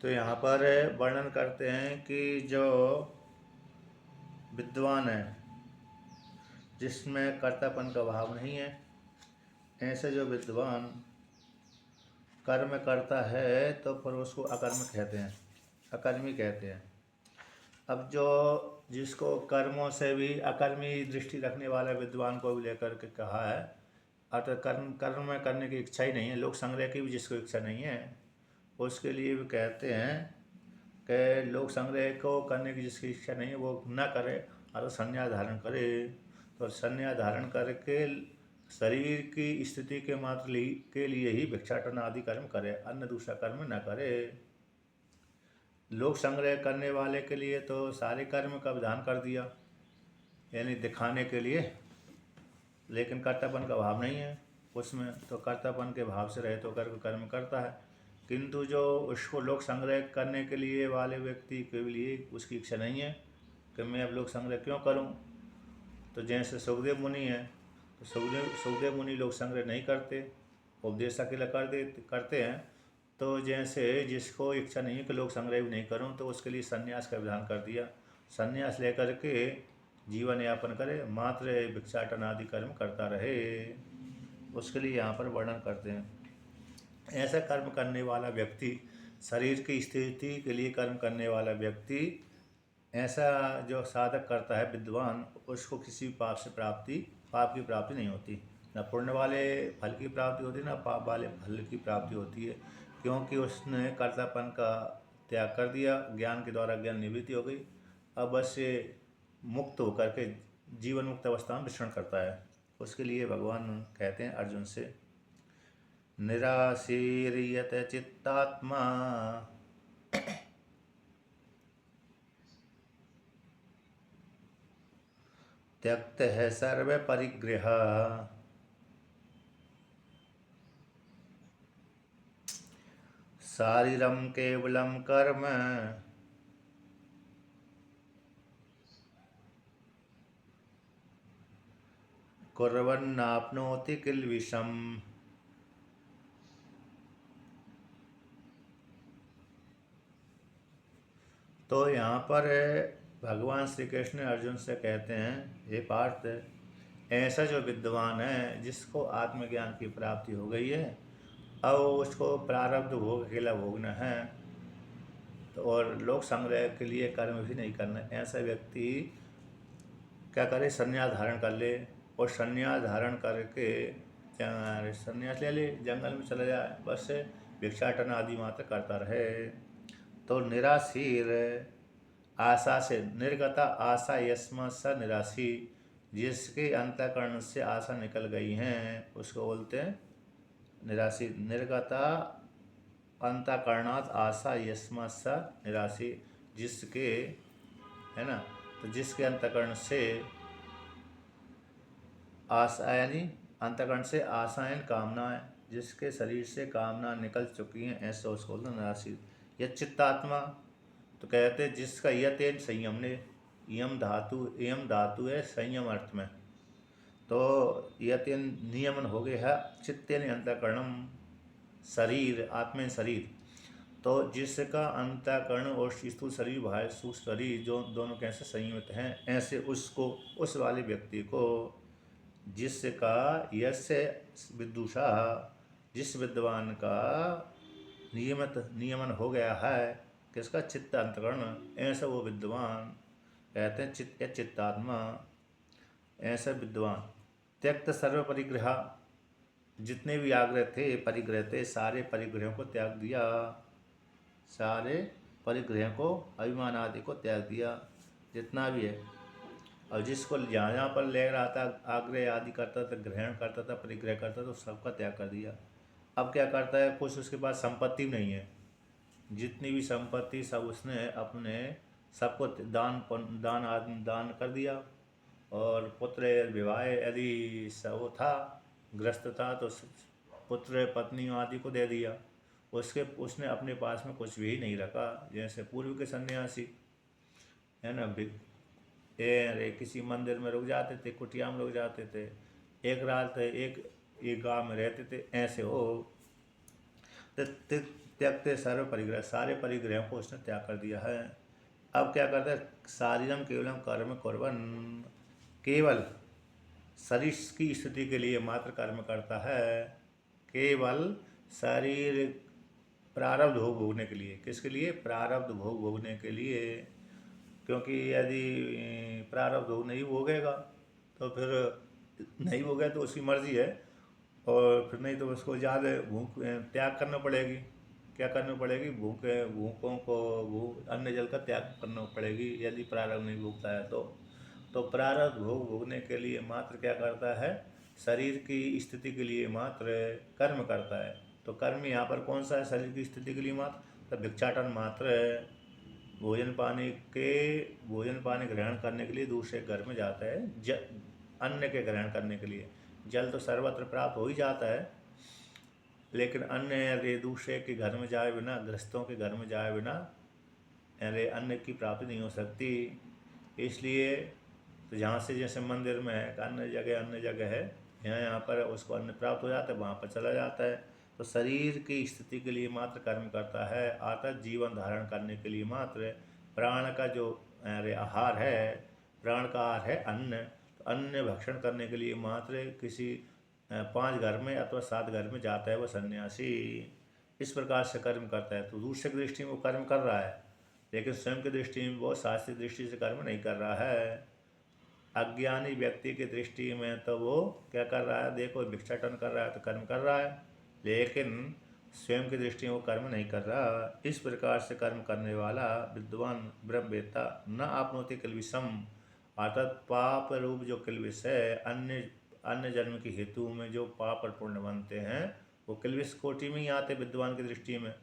तो यहाँ पर वर्णन करते हैं कि जो विद्वान है जिसमें कर्तापन का भाव नहीं है, ऐसे जो विद्वान कर्म करता है तो फिर उसको अकर्म कहते हैं, अकर्मी कहते हैं। अब जो जिसको कर्मों से भी अकर्मी दृष्टि रखने वाला विद्वान को भी लेकर के कहा है, अर्थात कर्म कर्म में करने की इच्छा ही नहीं है, लोक संग्रह की भी जिसको इच्छा नहीं है उसके लिए भी कहते हैं कि लोक संग्रह को करने की जिसकी इच्छा नहीं है वो न करे और संन्यास धारण करे। तो संन्यास धारण करके शरीर की स्थिति के मात्र के लिए ही भिक्षाटन आदि कर्म करे, अन्य दूसरा कर्म न करे। लोक संग्रह करने वाले के लिए तो सारे कर्म का विधान कर दिया, यानी दिखाने के लिए, लेकिन कर्तापन का भाव नहीं है उसमें, तो कर्तापन के भाव से रहित होकर के कर्म करता है। किंतु जो उसको लोक संग्रह करने के लिए वाले व्यक्ति के लिए उसकी इच्छा नहीं है कि मैं अब लोक संग्रह क्यों करूं। तो जैसे सुखदेव मुनि है, तो सुखदेव मुनि लोक संग्रह नहीं करते, उपदेश अकेला करते हैं। तो जैसे जिसको इच्छा नहीं है कि लोक संग्रह भी नहीं करूं, तो उसके लिए संन्यास का विधान कर दिया। संन्यास लेकर के जीवन यापन करे, मात्र भिक्षाटन आदि कर्म करता रहे, उसके लिए यहाँ पर वर्णन करते हैं। ऐसा कर्म करने वाला व्यक्ति, शरीर की स्थिति के लिए कर्म करने वाला व्यक्ति, ऐसा जो साधक करता है विद्वान, उसको किसी पाप की प्राप्ति नहीं होती, न पुण्य वाले फल की प्राप्ति होती, न पाप वाले फल की प्राप्ति होती है, क्योंकि उसने कर्तापन का त्याग कर दिया, ज्ञान के द्वारा ज्ञान निवृत्ति हो गई। अब बस ये मुक्त होकर के जीवन मुक्त अवस्था में विचरण करता है। उसके लिए भगवान कहते हैं अर्जुन से, निराशीर्यत चित्तात्मा त्यक्त है सर्व परिग्रह, शारीरम केवलम कर्म कुर्वन्नाप्नोति किल्बिषम्। तो यहाँ पर भगवान श्री कृष्ण अर्जुन से कहते हैं, हे पार्थ, ऐसा जो विद्वान है जिसको आत्मज्ञान की प्राप्ति हो गई है, अब उसको प्रारब्ध भोग अकेला भोगना है, तो और लोक संग्रह के लिए कर्म भी नहीं करना, ऐसा व्यक्ति क्या करे, संन्यास धारण कर ले, और संन्यास धारण करके संन्यास ले ले, जंगल में चला जाए, बस भिक्षाटन आदि मात्र करता रहे। तो निराशीर, आशा से निर्गता आशा यस्म स निराशी, जिसके अंतःकरण से आशा निकल गई हैं उसको बोलते हैं निराशी। निर्गता अंतःकरणात् आशा यस्म स निराशी, जिसके, है ना, तो जिसके अंतःकरण से आशा, यानी अंतःकरण से आशाएं कामनाएं, जिसके शरीर से कामना निकल चुकी हैं, ऐसा उसको बोलते निराशी। यह चित्तात्मा, तो कहते हैं जिसका यतेन संयम ने, यम धातु है संयम अर्थ में, तो यतेन नियमन हो गया है, चित्तेन अंतःकरणम, शरीर आत्मेन शरीर, तो जिसका अंतःकरण और स्थूल शरीर बाह्य सूक्ष्म शरीर जो दोनों कैसे संयमित हैं, ऐसे उसको, उस वाले व्यक्ति को, जिसका यस्य विदुषा, जिस विद्वान का नियमन हो गया है, किसका, चित्त अंतकरण, ऐसा वो विद्वान कहते हैं चित्तात्मा, ऐसा विद्वान। त्यक्त सर्व परिग्रह, जितने भी आग्रह थे, परिग्रह थे, सारे परिग्रहों को त्याग दिया, सारे परिग्रह को, अभिमान आदि को त्याग दिया, जितना भी है। और जिसको जहाँ जहाँ पर ले रहा था, आग्रह आदि करता था, ग्रहण करता था, परिग्रह करता था, तो सबका त्याग कर दिया। अब क्या करता है, कुछ उसके पास संपत्ति नहीं है, जितनी भी संपत्ति सब उसने अपने सबको दान कर दिया, और पुत्र विवाह यदि सब था, ग्रस्त था, तो पुत्र पत्नी आदि को दे दिया, उसने अपने पास में कुछ भी नहीं रखा। जैसे पूर्व के सन्यासी है ना, अरे किसी मंदिर में रुक जाते थे, कुटिया में रुक जाते थे, एक रात एक गांव में रहते थे, ऐसे हो। तो त्यक्ते सर्व परिग्रह, सारे परिग्रहों को उसने त्याग कर दिया है। अब क्या करता है, शारीरम केवलम कर्म कुर्वन्, केवल शरीर की स्थिति के लिए मात्र कर्म करता है, केवल शरीर प्रारब्ध भोग भोगने के लिए। किसके लिए? प्रारब्ध भोग भोगने के लिए। क्योंकि यदि प्रारब्ध भोग नहीं भोगेगा तो फिर नहीं भोगे तो उसकी मर्जी है, और फिर नहीं तो उसको ज़्यादा भूख त्याग करना पड़ेगी। क्या करनी पड़ेगी? भूखों को भूख अन्न जल का त्याग करना पड़ेगी यदि प्रारब्ध नहीं भोगता है तो प्रारब्ध भोग भोगने के लिए मात्र क्या करता है? शरीर की स्थिति के लिए मात्र कर्म करता है। तो कर्म यहाँ पर कौन सा है? शरीर की स्थिति के लिए मात्र, तो भिक्षाटन मात्र है। भोजन पानी ग्रहण करने के लिए दूसरे घर में जाता है, अन्न के ग्रहण करने के लिए। जल तो सर्वत्र प्राप्त हो ही जाता है, लेकिन अन्य यदि दूसरे के घर में जाए बिना, गृहस्थों के घर में जाए बिना अरे अन्न की प्राप्ति नहीं हो सकती। इसलिए तो जहाँ से जैसे मंदिर में है अन्य जगह है, यहाँ पर उसको अन्न प्राप्त हो जाता है, वहाँ पर चला जाता है। तो शरीर की स्थिति के लिए मात्र कर्म करता है, अर्थात जीवन धारण करने के लिए मात्र। प्राण का जो आहार है, प्राण का आहार है अन्न, तो अन्न भक्षण करने के लिए मात्र किसी 5 घर में अथवा 7 घर में जाता है वह सन्यासी। इस प्रकार से कर्म करता है। तो दूसरे की दृष्टि में वो कर्म कर रहा है, लेकिन स्वयं की दृष्टि में वो शास्त्रीय दृष्टि से कर्म नहीं कर रहा है। अज्ञानी व्यक्ति की दृष्टि में तो वो क्या कर रहा है? देखो, भिक्षाटन कर रहा है तो कर्म कर रहा है, लेकिन स्वयं की दृष्टि में वो कर्म नहीं कर रहा। इस प्रकार से कर्म करने वाला विद्वान ब्रह्मवेत्ता न आपनोति किल्बिषम, अर्थात पाप रूप जो किल्बिष है, अन्य जन्म की हेतु में जो पाप और पुण्य बनते हैं वो किल्बिष कोटि में ही आते विद्वान की दृष्टि में।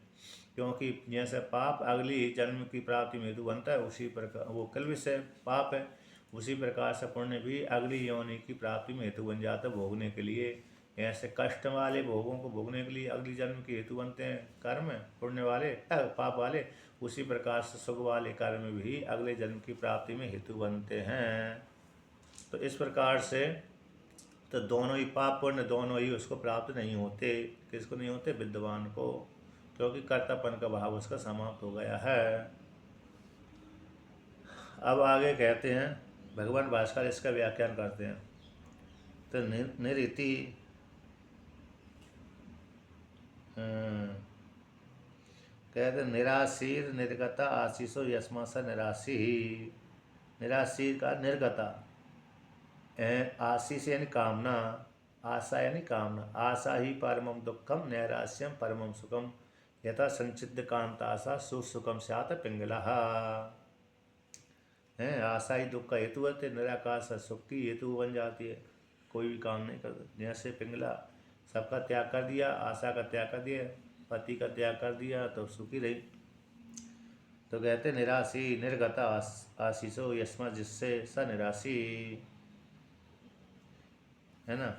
क्योंकि जैसे पाप अगली जन्म की प्राप्ति में हेतु बनता है, उसी प्रकार वो किल्बिष है, पाप है। उसी प्रकार से पुण्य भी अगली योनि की प्राप्ति में हेतु बन जाता है भोगने के लिए। ऐसे कष्ट वाले भोगों को भोगने के लिए अगली जन्म के हेतु बनते हैं कर्म, पुण्य वाले पाप वाले। उसी प्रकार से सुख वाले कर्म भी अगले जन्म की प्राप्ति में हेतु बनते हैं। तो इस प्रकार से तो दोनों ही पाप पुण्य दोनों ही उसको प्राप्त नहीं होते। किसको नहीं होते? विद्वान को, क्योंकि कर्तापन का भाव उसका समाप्त हो गया है। अब आगे कहते हैं, भगवान भास्कर इसका व्याख्यान करते हैं। तो निरिति कहते निराशीर निर्गता आशीषो यस्मा स निराशी ही। निराशीर का निर्गता, आशीष यानी कामना, आशा यानी कामना। आशा ही परमम दुखम, नैराश्यम परमम सुखम, यथा संचित कांताशा सुसुखम स्यात् पिंगला। है आशा ही दुख का हेतु होते, निराकाश सुख की हेतु बन जाती है। कोई भी काम नहीं करता। जैसे पिंगला सबका त्याग कर दिया, आशा का त्याग कर दिया, पति का त्याग कर दिया तो सुखी रही। तो कहते निराशी निर्गता आशीषो यस्मा, जिससे स निराशी, है ना।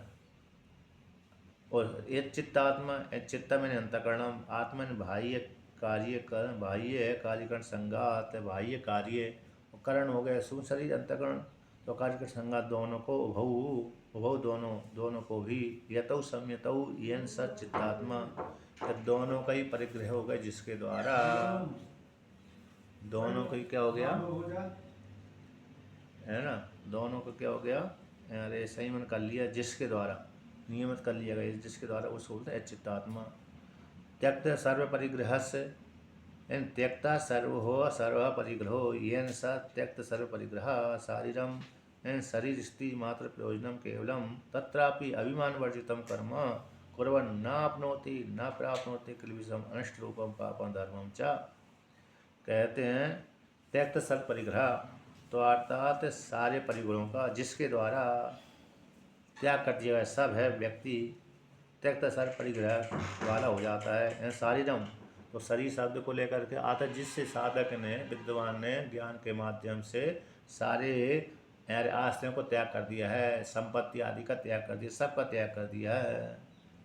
और ये चित्तात्मा, चित्ता मैंने अंतकरणम, आत्मा ने बाह्य कार्य कर, बाह्य कार्यकरण संगात, बाह्य कार्य करण हो गए सूक्ष्म शरीर अंतकरण, तो कार्यकरण संगात दोनों को उभौ दोनों को भी यतौ सम्यतौ येन स चित्तात्मा, दोनों का ही परिग्रह हो गए जिसके द्वारा, दोनों का ही क्या हो गया, है ना। दोनों को क्या हो गया? अरे संयमन कर लिया जिसके द्वारा, नियमित कर लिया गया जिसके द्वारा, उसको बोलते हैं चित्तात्मा। त्यक्त सर्व परिग्रह से, त्यक्ता सर्व परिग्रहो येन स त्यक्त सर्व परिग्रह शारीरम, शरीर स्थिति मात्र प्रयोजनम केवलम तत्रापि अभिमान वर्जितम कर्म कुर्वन् नाप्नोति न प्राप्नोति किल्बिषम अनिष्ट रूपम पापम धर्मम च। कहते हैं त्यक्त सर्व परिग्रह, तो अर्थात सारे परिग्रहों का जिसके द्वारा त्याग कर दिया सब है व्यक्ति, त्यक्त सर्व परिग्रह वाला हो जाता है। शारीरम, तो शरीर शब्द को लेकर के आता, जिससे साधक ने, विद्वान ने ज्ञान के माध्यम से सारे आश्रयों को त्याग कर दिया है, संपत्ति आदि का त्याग कर दिया, सबका त्याग कर दिया है,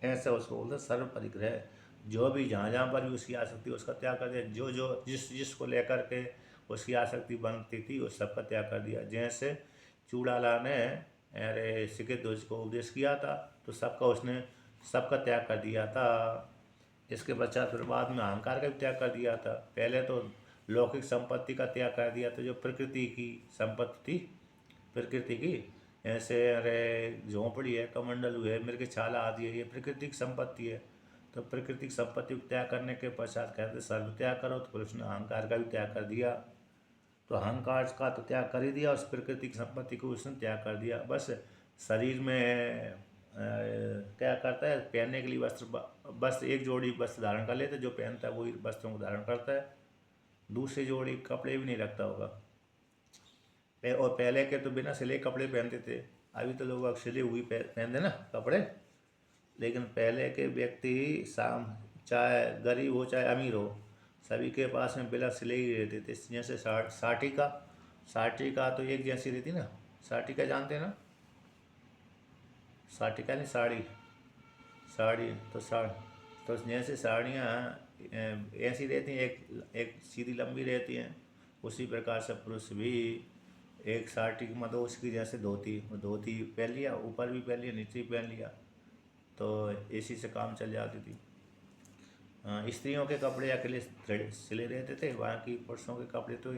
ऐसे उसको बोलते सर्व परिग्रह। जो भी जहाँ पर भी उसकी आसक्ति उसका त्याग कर दिया, जो जिसको लेकर के उसकी आसक्ति बनती थी उस सबका त्याग कर दिया। जैसे चूड़ाला ने अरे सिकेत को उपदेश किया था तो सबका त्याग कर दिया था। इसके पश्चात फिर बाद में अहंकार का भी त्याग कर दिया था। पहले तो लौकिक संपत्ति का त्याग कर दिया था, जो प्रकृति की संपत्ति थी, प्रकृति की, ऐसे अरे झोंपड़ी है, कमंडल हुए, मृगशाला आदि है, ये प्रकृति की संपत्ति है। तो प्रकृति की संपत्ति को त्याग करने के पश्चात कहते सर्व त्याग करो, तो फिर उसने अहंकार का भी त्याग कर दिया। तो अहंकार का तो त्याग कर ही दिया, उस प्रकृति की संपत्ति को उसने त्याग कर दिया। बस शरीर में क्या करता है, पहनने के लिए वस्त्र, बस एक जोड़ी वस्त्र धारण कर लेते, जो पहनता है वही वस्त्रों को धारण करता है, दूसरी जोड़ी कपड़े भी नहीं रखता होगा। और पहले के तो बिना सिले कपड़े पहनते थे, अभी तो लोग अब सिले हुई पहनते ना कपड़े। लेकिन पहले के व्यक्ति चाहे गरीब हो चाहे अमीर हो, सभी के पास में बिना सिले ही रहते थे। जैसे साटी का तो एक जैसी रहती ना, साटी का जानते हैं ना, साटी का नहीं साड़ी, साड़ी तो जैसे साड़ियाँ ऐसी रहती हैं, एक सीधी लंबी रहती हैं, उसी प्रकार से पुरुष भी एक साटी मतलब उसकी जैसे धोती पहन लिया, ऊपर भी पहन लिया, नीचे भी पहन लिया, तो इसी से काम चल जाती थी। स्त्रियों के कपड़े अकेले सिले रहते थे, बाकी पुरुषों के कपड़े तो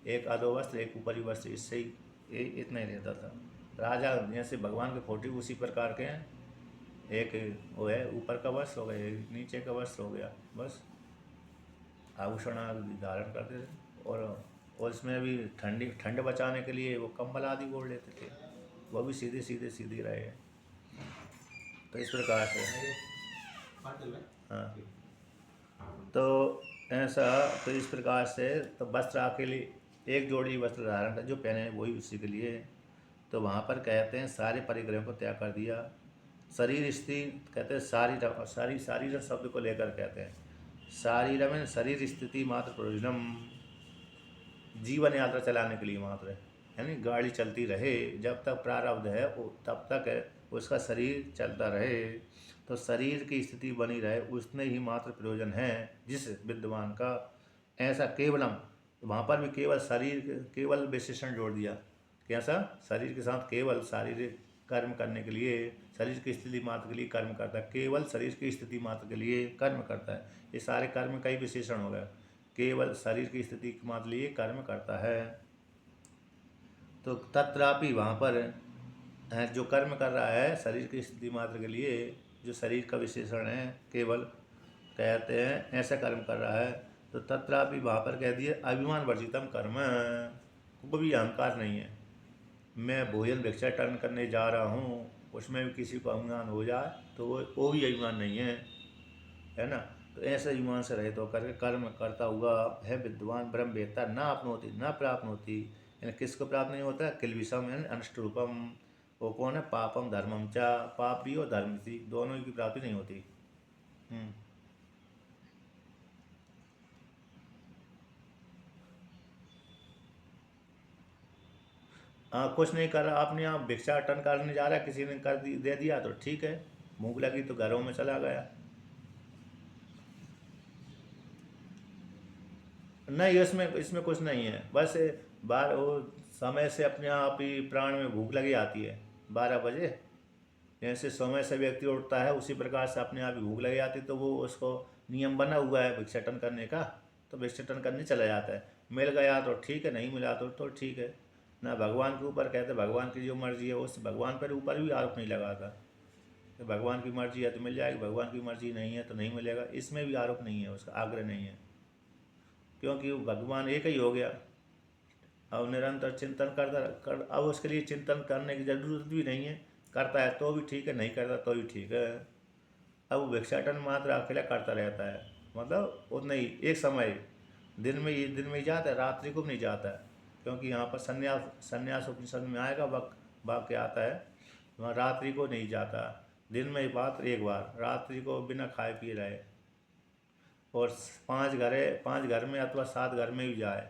एक अधो वस्त्र, एक ऊपरी वस्त्र, इससे ही इतना ही रहता था। राजा जैसे भगवान के फोटो उसी प्रकार के हैं, एक वो है ऊपर का वस्त्र हो गया, एक नीचे का वस्त्र हो गया, बस आभूषण धारण करते थे। और उसमें भी ठंड बचाने के लिए वो कंबल आदि ओढ़ लेते थे, वो भी सीधे रहे। तो इस प्रकार से हाँ, तो ऐसा, तो इस प्रकार से तो वस्त्र अकेले एक जोड़ी वस्त्र धारण कर जो पहने वही उसी के लिए। तो वहाँ पर कहते हैं सारे परिग्रहों को त्याग कर दिया। शरीर स्थिति कहते हैं शारीर शब्द को लेकर कहते हैं शारीर में शरीर स्थिति मात्र प्रयोजनम, जीवन यात्रा चलाने के लिए मात्र है, यानी गाड़ी चलती रहे, जब तक प्रारब्ध है तब तक उसका शरीर चलता रहे, तो शरीर की स्थिति बनी रहे, उसने ही मात्र प्रयोजन है जिस विद्वान का। ऐसा केवलम, वहाँ पर भी केवल शरीर, केवल विशेषण जोड़ दिया, कैसा, शरीर के साथ केवल शारीरिक कर्म करने के लिए, शरीर की स्थिति मात्र के लिए कर्म करता है, केवल शरीर की स्थिति मात्र के लिए कर्म करता है। ये सारे कर्म का ही विशेषण हो गया, केवल शरीर की स्थिति के मात्र लिए कर्म करता है। तो तत्रापि वहाँ पर जो कर्म कर रहा है शरीर की स्थिति मात्र के लिए, जो शरीर का विशेषण है केवल, कहते हैं ऐसा कर्म कर रहा है, तो तत्रापि वहाँ पर कह दिए अभिमान वर्जितम कर्म, को भी अहंकार नहीं है। मैं भोजन भिक्षाटन करने जा रहा हूँ, उसमें भी किसी को अभिमान हो जाए तो वो भी अभिमान नहीं है ना। तो ऐसे अभिमान से रहित होकर कर्म करता हुआ है विद्वान ब्रह्म वेत्ता न आपनोति न प्राप्त होती, यानी किसको प्राप्त नहीं होता, किलविषम यानी अनिष्ट रूपम, वो कौन है, पापम धर्मम चा, पाप भी और धर्म भी, दोनों की प्राप्ति नहीं होती। कुछ नहीं कर रहा, आपने यहाँ भिक्षाटन करने जा रहा है, किसी ने दे दिया तो ठीक है, भूख लगी तो घरों में चला गया, नहीं इसमें कुछ नहीं है। बस बार वो समय से अपने आप ही प्राण में भूख लगी आती है, 12 बजे जैसे समय से व्यक्ति उठता है उसी प्रकार से अपने आप ही भूख लगी आती, तो वो उसको नियम बना हुआ है भिक्षाटन करने का, तो भिक्षाटन करने चला जाता है। मिल गया तो ठीक है, नहीं मिला तो ठीक है ना। भगवान के ऊपर कहते भगवान की जो मर्जी है उस भगवान पर ऊपर भी आरोप नहीं लगाता, तो भगवान की मर्जी है तो मिल जाएगी, भगवान की मर्जी नहीं है तो नहीं मिलेगा, इसमें भी आरोप नहीं है, उसका आग्रह नहीं है, क्योंकि वो भगवान एक ही हो गया। अब निरंतर चिंतन अब उसके लिए चिंतन करने की जरूरत भी नहीं है, करता है तो भी ठीक है, नहीं करता तो भी ठीक है। अब वो भिक्षाटन मात्र अकेला करता रहता है, मतलब उतना ही एक समय दिन में ही जाता है, रात्रि को भी नहीं जाता है, क्योंकि यहाँ पर संन्यास उपनिषद में आएगा वाक्य आता है, वहाँ रात्रि को नहीं जाता, दिन में ही मात्र एक बार रात्रि को बिना खाए पिए रहे, और 5 घर में अथवा 7 घर में भी जाए,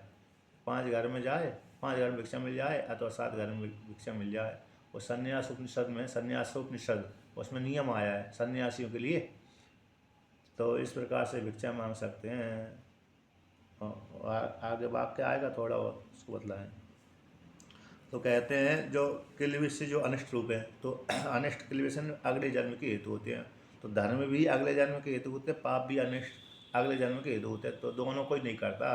5 घर में जाए, 5 घर में भिक्षा मिल जाए अथवा 7 घर में भिक्षा मिल जाए। और संन्यास उपनिषद में, संन्यासोपनिषद, उसमें नियम आया है सन्यासियों के लिए, तो इस प्रकार से भिक्षा मांग सकते हैं। आगे वाक्य आएगा थोड़ा और उसको बतलाएं। तो कहते हैं जो किलविष जो अनिष्ट रूप है, तो अनिष्ट किलविष अगले जन्म के हेतु होते हैं, तो धर्म भी अगले जन्म के हेतु होते, पाप भी अनिष्ट अगले जन्म के हेतु होते, तो दोनों को ही नहीं करता,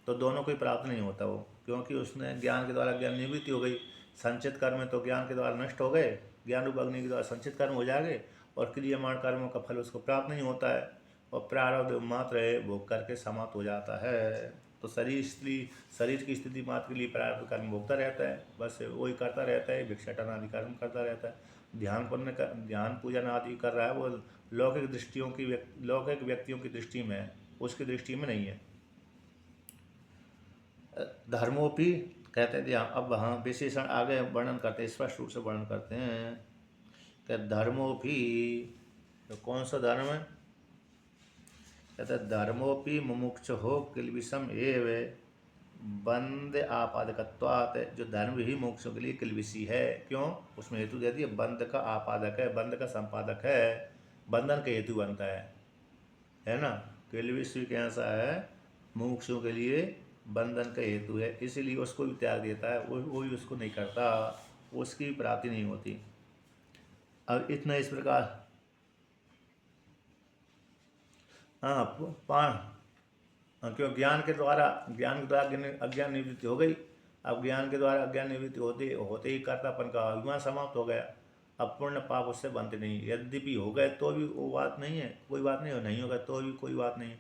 तो दोनों को ही प्राप्त नहीं होता वो, क्योंकि उसने ज्ञान के द्वारा ज्ञान निवृत्ति हो गई। संचित कर्म तो ज्ञान के द्वारा नष्ट हो गए, ज्ञान रूप अग्नि के द्वारा संचित कर्म हो जाएंगे, और क्रियमाण कर्मों का फल उसको प्राप्त नहीं होता है, और प्रारब्ध मात्र है भोग करके समाप्त हो जाता है। तो शरीर की स्थिति मात्र के लिए प्रारब्ध कर्म भोगता रहता है, बस वही करता रहता है, भिक्षाटन आदि कर्म करता रहता है। ध्यान पूजन आदि कर रहा है वो लौकिक व्यक्तियों की दृष्टि में है, उसकी दृष्टि में नहीं है। धर्मोपि कहते हैं, अब हाँ विशेषण आगे वर्णन करते हैं, स्पष्ट रूप से वर्णन करते हैं कि धर्मोपि, तो कौन सा धर्म है, कहते हैं धर्मोपि मुमुक्ष हो किलबिषम एव बंद आपादकत्वात्, जो धर्म ही मोक्ष के लिए किलबिषी है। क्यों, उसमें हेतु दे दिया, बंध का आपादक है, बंध का संपादक है, बंधन के हेतु बनता है ना। किलबिष कैसा है, मोक्षों के लिए बंधन का हेतु है, इसीलिए उसको भी त्याग देता है, वो भी उसको नहीं करता, उसकी प्राप्ति नहीं होती। अब इतना इस प्रकार क्यों ज्ञान के द्वारा अज्ञान निवृत्ति हो गई। अब ज्ञान के द्वारा अज्ञान निवृत्ति होते होते ही कर्तापन का अभिमान समाप्त हो गया। अब पुण्य पाप उससे बनते नहीं, यद्यपि हो गए तो भी वो बात नहीं है, कोई बात नहीं, नहीं होगा तो भी कोई बात नहीं।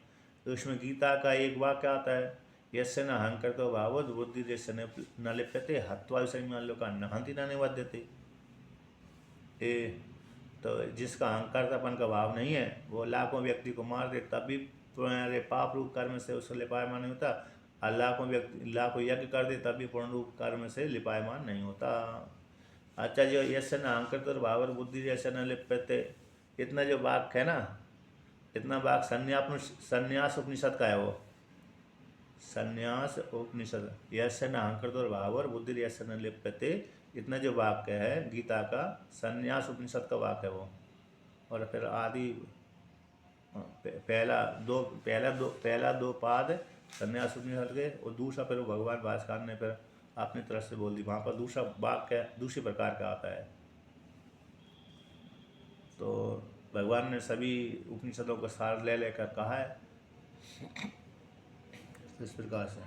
तो इसमें गीता का एक वाक्य आता है, यस्य न अहंकृतो भावो बुद्धि यस्य न लिप्यते हत्वा विषयमाल्योका न हंति न निबध्यते। तो जिसका अहंकारतापन का भाव नहीं है वो लाखों व्यक्ति को मार दे, तब भी तुम्हारे पाप रूप कर्म से उसको लिपायमान नहीं होता, और लाखों यज्ञ कर दे तब भी पूर्ण रूप कर्म से लिपायमान नहीं होता। अच्छा, जो यस्य न अहंकृतो भाव बुद्धि यस्य न लिप्यते, इतना जो वाक्य है ना, इतना वाक्य संन्यास उपनिषद का है। वो संन्यास उपनिषद, यस्य न अहंकृतो भाव बुद्धि यस्य न लिप्यते, इतना जो वाक्य है गीता का संन्यास उपनिषद का वाक्य है वो। और फिर आदि पहला दो पाद संन्यास उपनिषद के, और दूसरा फिर भगवान भास्कर ने फिर अपनी तरफ से बोल दी, वहाँ पर दूसरा वाक्य दूसरी प्रकार का आता है। तो भगवान ने सभी उपनिषदों का सार ले लेकर कहा है इस प्रकार से।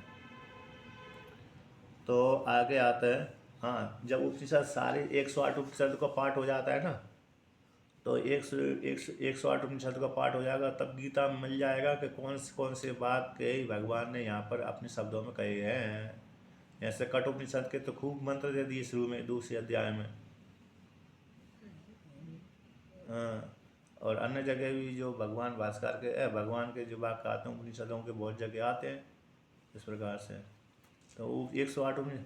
तो आगे आता है, हाँ जब उपनिषद सारे 108 उपनिषद का पाठ हो जाता है ना, तो 108 उपनिषद का पाठ हो जाएगा, तब गीता में मिल जाएगा कि कौन से वाक्य भगवान ने यहाँ पर अपने शब्दों में कहे हैं। ऐसे कठ उपनिषद के तो खूब मंत्र दे दिए शुरू में, दूसरे अध्याय में। और अन्य जगह भी जो भगवान भास्कर के भगवान के जो वाक्य आते हैं उपनिषदों के बहुत जगह आते हैं इस प्रकार से। तो वो 108 उपनिषद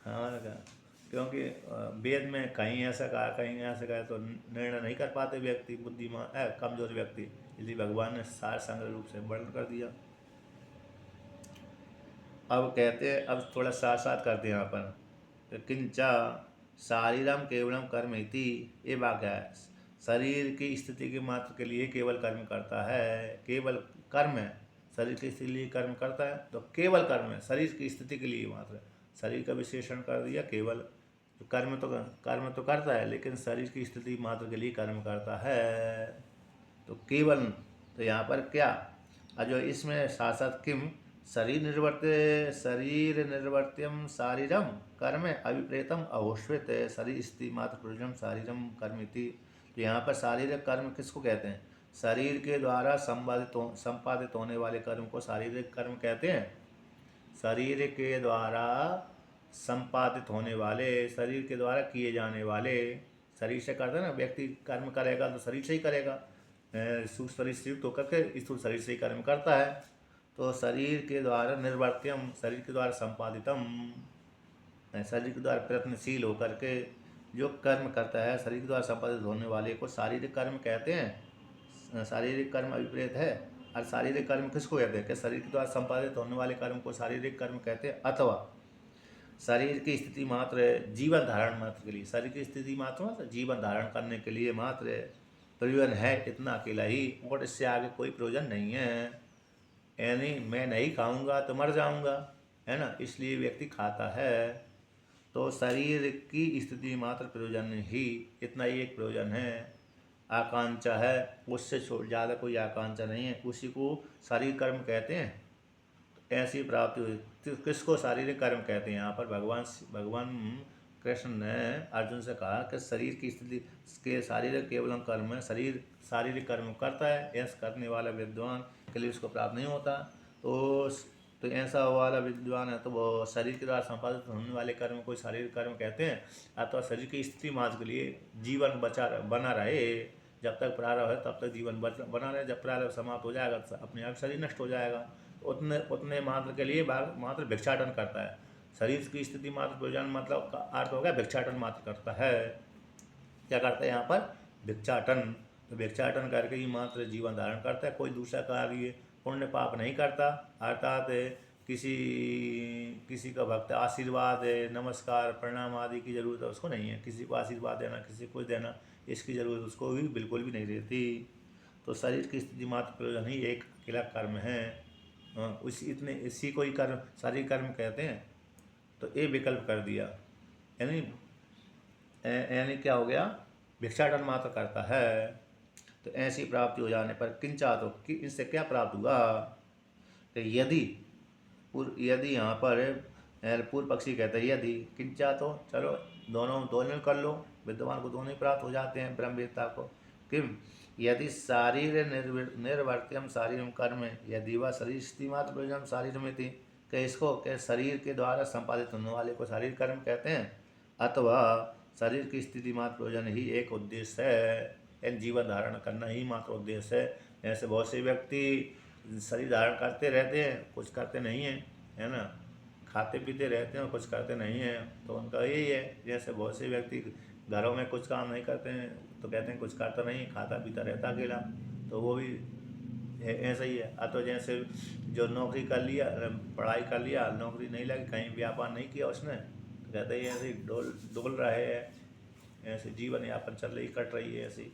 हाँ, क्योंकि वेद में कहीं ऐसा कहा कहीं ऐसा कहा, तो निर्णय नहीं कर पाते व्यक्ति, बुद्धिमान कमजोर व्यक्ति, इसलिए भगवान ने सार संग्रह रूप से वर्णन कर दिया। अब कहते हैं, अब थोड़ा साथ साथ करते हैं यहाँ पर, किंचा शारीरम केवलम कर्म इति, ये वाक्य है, शरीर की स्थिति के मात्र के लिए केवल कर्म करता है, केवल कर्म है, शरीर की स्थिति के लिए कर्म करता है, तो केवल कर्म है, शरीर की स्थिति के लिए मात्र, शरीर का विशेषण कर दिया केवल। तो कर्म तो करता है, लेकिन शरीर की स्थिति मात्र के लिए कर्म करता है, तो केवल। तो यहाँ पर क्या, जो इसमें साथ साथ किम शरीर निर्वर्त्यम शारीरम कर्म अभिप्रेतम अहोश्वित, शरीर स्थिति मात्र प्रयोजन शारीरम कर्म इति। तो यहाँ पर शारीरिक कर्म किसको कहते हैं, शरीर के द्वारा संपादित होने वाले कर्म को शारीरिक कर्म कहते हैं। शरीर के द्वारा संपादित होने वाले, शरीर के द्वारा किए जाने वाले, शरीर से करते हैं ना, व्यक्ति कर्म करेगा तो शरीर से ही करेगा, सूक्ष्म शरीर से युक्त होकर के स्थूल शरीर से ही कर्म करता है। तो शरीर के द्वारा निर्वर्त्यम, शरीर के द्वारा संपादितम, शरीर के द्वारा प्रयत्नशील होकर के जो कर्म करता है, शरीर के द्वारा संपादित होने वाले को शारीरिक कर्म कहते हैं। शारीरिक कर्म अभिप्रेत है, और शारीरिक कर्म किसको कहते हैं कि शरीर के द्वारा संपादित होने वाले कर्म को शारीरिक कर्म कहते हैं। अथवा शरीर की स्थिति मात्र जीवन धारण मात्र के लिए, शरीर की स्थिति मात्र जीवन धारण करने के लिए मात्र प्रयोजन है, इतना अकेला ही, और इससे आगे कोई प्रयोजन नहीं है। यानी मैं नहीं खाऊंगा तो मर जाऊंगा, है ना, इसलिए व्यक्ति खाता है। तो शरीर की स्थिति मात्र प्रयोजन ही, इतना ही एक प्रयोजन है। आकांक्षा है, उससे ज़्यादा कोई आकांक्षा नहीं है, उसी को शारीरिक कर्म कहते हैं। ऐसी प्राप्ति हुई। तो किसको शारीरिक कर्म कहते हैं? यहाँ पर भगवान कृष्ण ने अर्जुन से कहा कि शरीर की स्थिति के शारीरिक केवल कर्म है, शरीर शारीरिक कर्म करता है, ऐसा करने वाला विद्वान के लिए उसको प्राप्त नहीं होता। तो ऐसा वाला विद्वान है तो वो शरीर के द्वारा संपादित होने वाले कर्म को शारीरिक कर्म कहते हैं। अथवा शरीर की स्थिति मार्ग के लिए जीवन बना रहे, जब तक प्रारब्ध है तब तक जीवन बना रहे, जब प्रारब्ध समाप्त हो जाएगा तो अपने आप शरीर नष्ट हो जाएगा। उतने मात्र के लिए मात्र भिक्षाटन करता है। शरीर की स्थिति मात्र प्रयोजन मतलब का अर्थ हो गया भिक्षाटन मात्र करता है। क्या करता है यहाँ पर? भिक्षाटन। तो भिक्षाटन करके ही मात्र जीवन धारण करता है, कोई दूसरा कार्य पुण्य पाप नहीं करता। अर्थात किसी का भक्त आशीर्वाद नमस्कार प्रणाम आदि की ज़रूरत उसको नहीं है, किसी को आशीर्वाद देना, किसी को देना, इसकी ज़रूरत उसको भी बिल्कुल भी नहीं रहती। तो शरीर की स्थिति मात्र प्रयोजन ही एक अकेला कर्म है। इसी को ही कर्म शारीरिक कर्म कहते हैं। तो ये विकल्प कर दिया, यानी क्या हो गया? भिक्षाटन मात्र करता है। तो ऐसी प्राप्ति हो जाने पर किंचा, तो कि इससे क्या प्राप्त हुआ? तो यदि यहाँ पर पूर्व पक्षी कहते हैं यदि किंचा, तो चलो दोनों कर लो, विद्वान को दोनों ही प्राप्त हो जाते हैं ब्रह्मवेत्ता को। किम यदि शारीर निर्वर्त्यम शारीरम कर्म, यदि वह शरीर स्थिति मात्र प्रयोजन शारीरमिति, कि इसको के शरीर के द्वारा संपादित होने वाले को शारीर कर्म कहते हैं। अथवा शरीर की स्थिति मात्र प्रयोजन ही एक उद्देश्य है, जीवन धारण करना ही मात्र उद्देश्य है। ऐसे बहुत से व्यक्ति शरीर धारण करते रहते हैं, कुछ करते नहीं हैं, है ना, खाते पीते रहते हैं और कुछ करते नहीं हैं। तो उनका यही है, जैसे बहुत से व्यक्ति घरों में कुछ काम नहीं करते हैं तो कहते हैं कुछ करता नहीं, खाता पीता रहता अकेला, तो वो भी ऐसा ही है। तो जैसे जो नौकरी कर लिया, पढ़ाई कर लिया, नौकरी नहीं लगी, कहीं व्यापार नहीं किया उसने, तो कहते हैं ऐसे ही डोल रहे हैं, ऐसे जीवन यापन चल रही कट रही है ऐसी।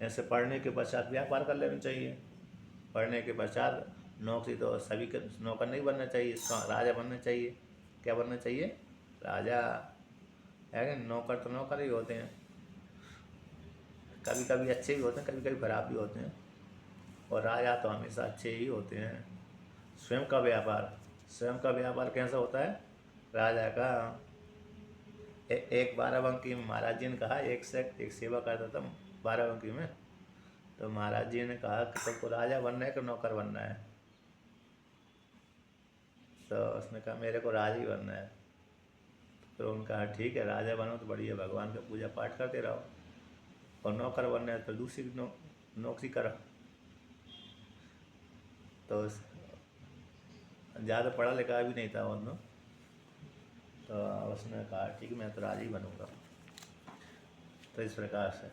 ऐसे पढ़ने के पश्चात व्यापार कर लेना चाहिए, पढ़ने के पश्चात नौकरी तो सभी के नौकर नहीं बनना चाहिए, राजा बनना चाहिए। क्या बनना चाहिए? राजा है कि नौकर तो नौकर ही होते हैं, कभी कभी अच्छे भी होते हैं, कभी कभी खराब भी होते हैं, और राजा तो हमेशा अच्छे ही होते हैं। स्वयं का व्यापार कैसा होता है? राजा का एक बाराबंकी में महाराज जी ने कहा, एक सेवा करता था बाराबंकी में, तो महाराज जी ने कहा कि तुमको राजा बनना है कि नौकर बनना है? तो उसने कहा मेरे को राजा ही बनना है। तो उन्होंने कहा ठीक है, राजा बनो तो बढ़िया, भगवान का पूजा पाठ करते रहो, और नौकर बनना है तो दूसरी नौकरी करो। तो ज़्यादा पढ़ा लिखा भी नहीं था उन्होंने, तो उसने कहा ठीक है मैं तो राजा ही बनूंगा। तो इस प्रकार से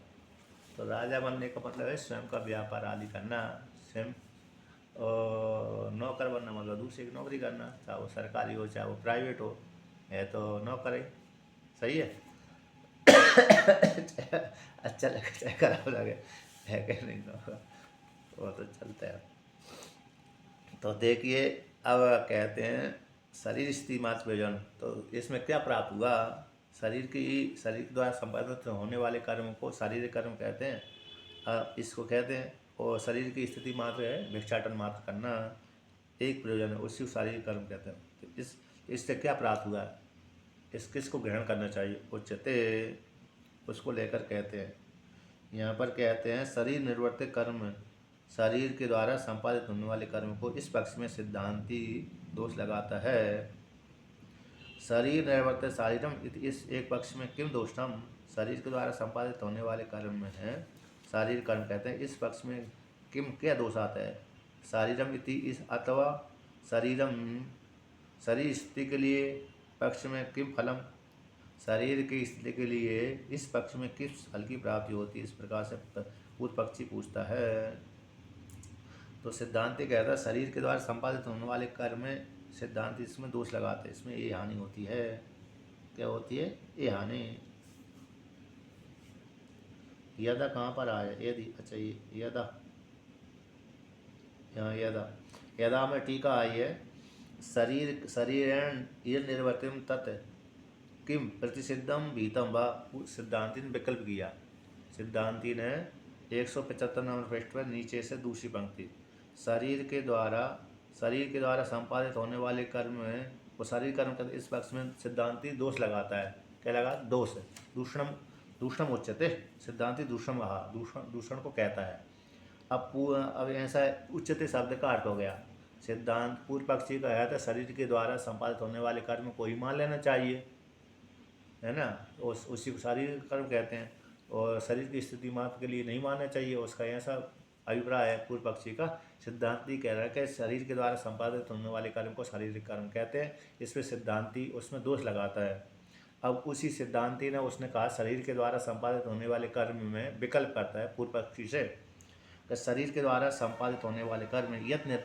तो राजा बनने का मतलब है स्वयं का व्यापार आदि करना, स्वयं, और नौकर बनना मतलब दूसरे की नौकरी करना, चाहे वो सरकारी हो चाहे वो प्राइवेट हो, है तो नौकर है। सही है। अच्छा लगे चाहे खराब लगे, है कि नहीं, नौकर वो तो चलता है। तो देखिए अब कहते हैं शरीर स्थिति मात्र प्रयोजन, तो इसमें क्या प्राप्त हुआ? शरीर के द्वारा संपादित होने वाले कर्म को शारीरिक कर्म कहते हैं। इसको कहते हैं, और शरीर की स्थिति मात्र है भिक्षाटन मात्र करना, एक प्रयोजन है, उसी शारीरिक कर्म कहते हैं। तो इससे क्या प्राप्त हुआ? किसको ग्रहण करना चाहिए? उच्चते, उसको लेकर कहते हैं। यहाँ पर कहते हैं शरीर निर्वर्त कर्म, शरीर के द्वारा संपादित होने वाले कर्म को इस पक्ष में सिद्धांती दोष लगाता है। शरीर निर्वर्त शारीरम, इस एक पक्ष में किम दोषम, शरीर के द्वारा संपादित होने वाले कर्म में है शारीरिक कर्म कहते हैं, इस पक्ष में किम क्या दोष आता है? शारीरम इति, इस अथवा शरीरम, शरीर स्थिति के लिए पक्ष में किम फलम, शरीर की स्थिति के लिए इस पक्ष में किस फल की प्राप्ति होती है? इस प्रकार से पूर्व पक्षी पूछता है। तो सिद्धांति कहता है शरीर के द्वारा संपादित होने वाले कर्म में सिद्धांत इसमें दोष लगाते हैं, इसमें ये हानि होती है। क्या होती है? ये हानि। यदा कहाँ पर आया? यदि, अच्छा ये यदा, यहाँ यदा में टीका आई है, शरीर निर्वर्तिम तत्, किम प्रतिसिद्धम भीतम व सिद्धांति ने विकल्प किया। सिद्धांति ने 175 नंबर पृष्ठ पर नीचे से दूसरी पंक्ति, शरीर के द्वारा संपादित होने वाले कर्म में वो शरीर कर्म का इस पक्ष में सिद्धांति दोष लगाता है। क्या लगा? दोष। दूषणम उच्यते, सिद्धांति दूषणम कहा, दूषण को कहता है। अब ऐसा उच्चते शब्द का अर्थ हो गया। सिद्धांत पूर्व पक्षी का है तो शरीर के द्वारा संपादित होने वाले कर्म को ही मान लेना चाहिए, है ना। उसी को शारीरिक कर्म कहते हैं और शरीर की स्थिति मात्र के लिए नहीं मानना चाहिए, उसका ऐसा अभिप्राय है पूर्व पक्षी का। सिद्धांति कह रहा है कि शरीर के द्वारा संपादित होने वाले कर्म को शारीरिक कर्म कहते हैं। इस पर सिद्धांति उसमें दोष लगाता है। अब उसी सिद्धांति ने उसने कहा शरीर के द्वारा संपादित होने वाले कर्म में विकल्प करता है पूर्व पक्षी से कि शरीर के द्वारा संपादित होने वाले कर्म यत्न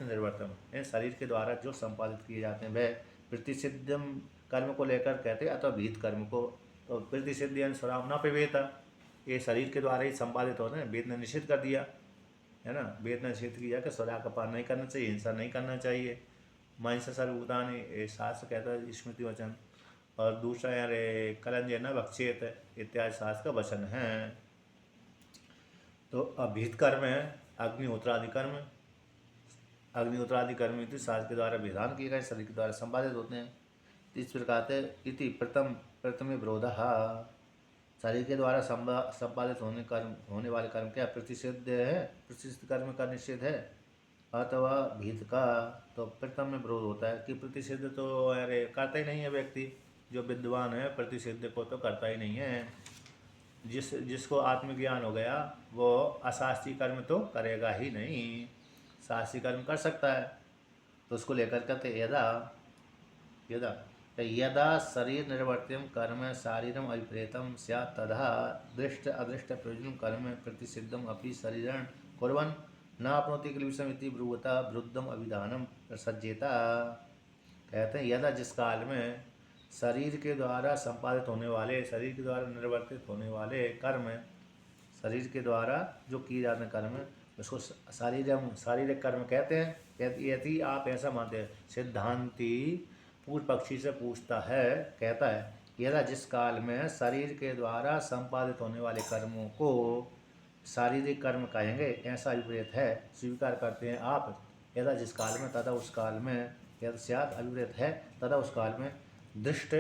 निर्वर्तन है, शरीर के द्वारा जो संपादित किए जाते हैं वह प्रतिसिद्धम कर्म को लेकर कहते हैं अथवा भीत कर्म को। तो प्रतिसिद्ध यानी स्वराम न पिबेता, ये शरीर के द्वारा ही संपादित होते हैं। वेद ने निषेध कर दिया, है ना। वेद ने निषेध किया कि स्वरा का पान नहीं करना चाहिए, हिंसा नहीं करना चाहिए। महिंसा सर्वभूतानि, ये शास्त्र कहता है स्मृति वचन। और दूसरा यार कलंज न भक्षेत इत्यादि शास्त्र का वचन है। तो अभीत कर्म है अग्निहोत्रादि कर्म। अग्निहोत्रादि कर्म शास्त्र के द्वारा विधान किए गए शरीर के द्वारा संपादित होते हैं। इस प्रकार से इति प्रथम विरोध, शरीर के द्वारा संपादित होने वाले कर्म क्या प्रतिषिद्ध है, प्रतिषिद्ध कर्म का निषेध है अथवा भीत का। तो प्रथम में विरोध होता है कि प्रतिषिद्ध तो अरे करता ही नहीं है व्यक्ति, जो विद्वान है प्रतिषिद्ध को तो करता ही नहीं है। जिसको आत्मज्ञान हो गया वो अशास्त्रीय कर्म तो करेगा ही नहीं, शास्त्रीय कर्म कर सकता है। तो उसको लेकर कहते यदा शरीर निर्वर्त्यम कर्म शारीरम अभिप्रेतम स्यात् तदा दृष्ट अदृष्ट प्रयोजन कर्म प्रतिसिद्धम अपि शरीरं कुर्वन् न आपनोति क्लेशम इति ब्रुवता वृद्धम अभिधानम सज्जेता। कहते हैं यदा जिस काल में शरीर के द्वारा संपादित होने वाले, शरीर के द्वारा निर्वर्तित होने वाले कर्म, शरीर के द्वारा जो किए जाते हैं कर्म उसको शारीरिक कर्म कहते हैं। यदि आप ऐसा मानते हैं, सिद्धांति पूर्व पक्षी से पूछता है, कहता है यदा जिस काल में शरीर के द्वारा संपादित होने वाले कर्मों को शारीरिक कर्म कहेंगे, ऐसा अभिप्रेत है, स्वीकार करते हैं आप। यदा जिस काल में तथा उस काल में, यद स्यात् अभिप्रेत है तथा उस काल में दृष्ट,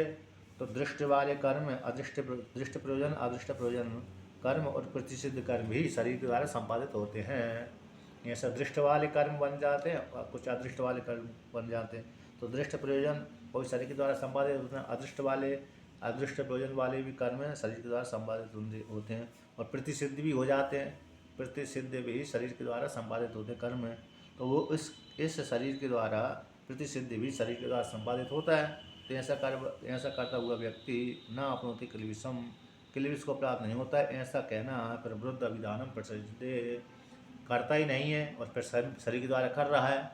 तो दृष्ट वाले कर्म दृष्ट प्रयोजन अदृष्ट प्रयोजन कर्म और प्रतिसिद्ध कर्म भी शरीर के द्वारा संपादित होते हैं। ऐसा दृष्ट वाले कर्म बन जाते हैं और कुछ अदृष्ट वाले कर्म बन जाते हैं। तो दृष्ट प्रयोजन कोई शरीर के द्वारा संपादित होते हैं, अदृष्ट प्रयोजन वाले भी कर्म शरीर के द्वारा संपादित होते हैं और प्रतिसिद्ध भी हो जाते हैं। प्रतिसिद्ध भी शरीर के द्वारा संपादित होते हैं कर्म। तो वो इस शरीर के द्वारा प्रतिसिद्ध भी शरीर के द्वारा संपादित होता है। तो ऐसा करता हुआ व्यक्ति न अपनोति क्लेश को प्राप्त नहीं होता है, ऐसा कहना पर वृद्ध अभिधानम प्रसिद्ध, करता ही नहीं है और फिर शरीर के द्वारा कर रहा है,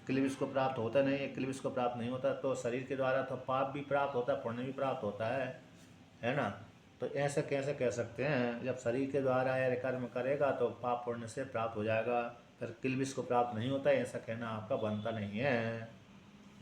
क्लेश को प्राप्त होता नहीं है। क्लेश को प्राप्त नहीं होता तो शरीर के द्वारा तो पाप भी प्राप्त होता है, पुण्य भी प्राप्त होता है ना। तो ऐसा कैसे कह सकते हैं, जब शरीर के द्वारा यह कर्म करेगा तो पाप पुण्य से प्राप्त हो जाएगा, फिर क्लेश को प्राप्त नहीं होता है, ऐसा कहना आपका बनता नहीं है।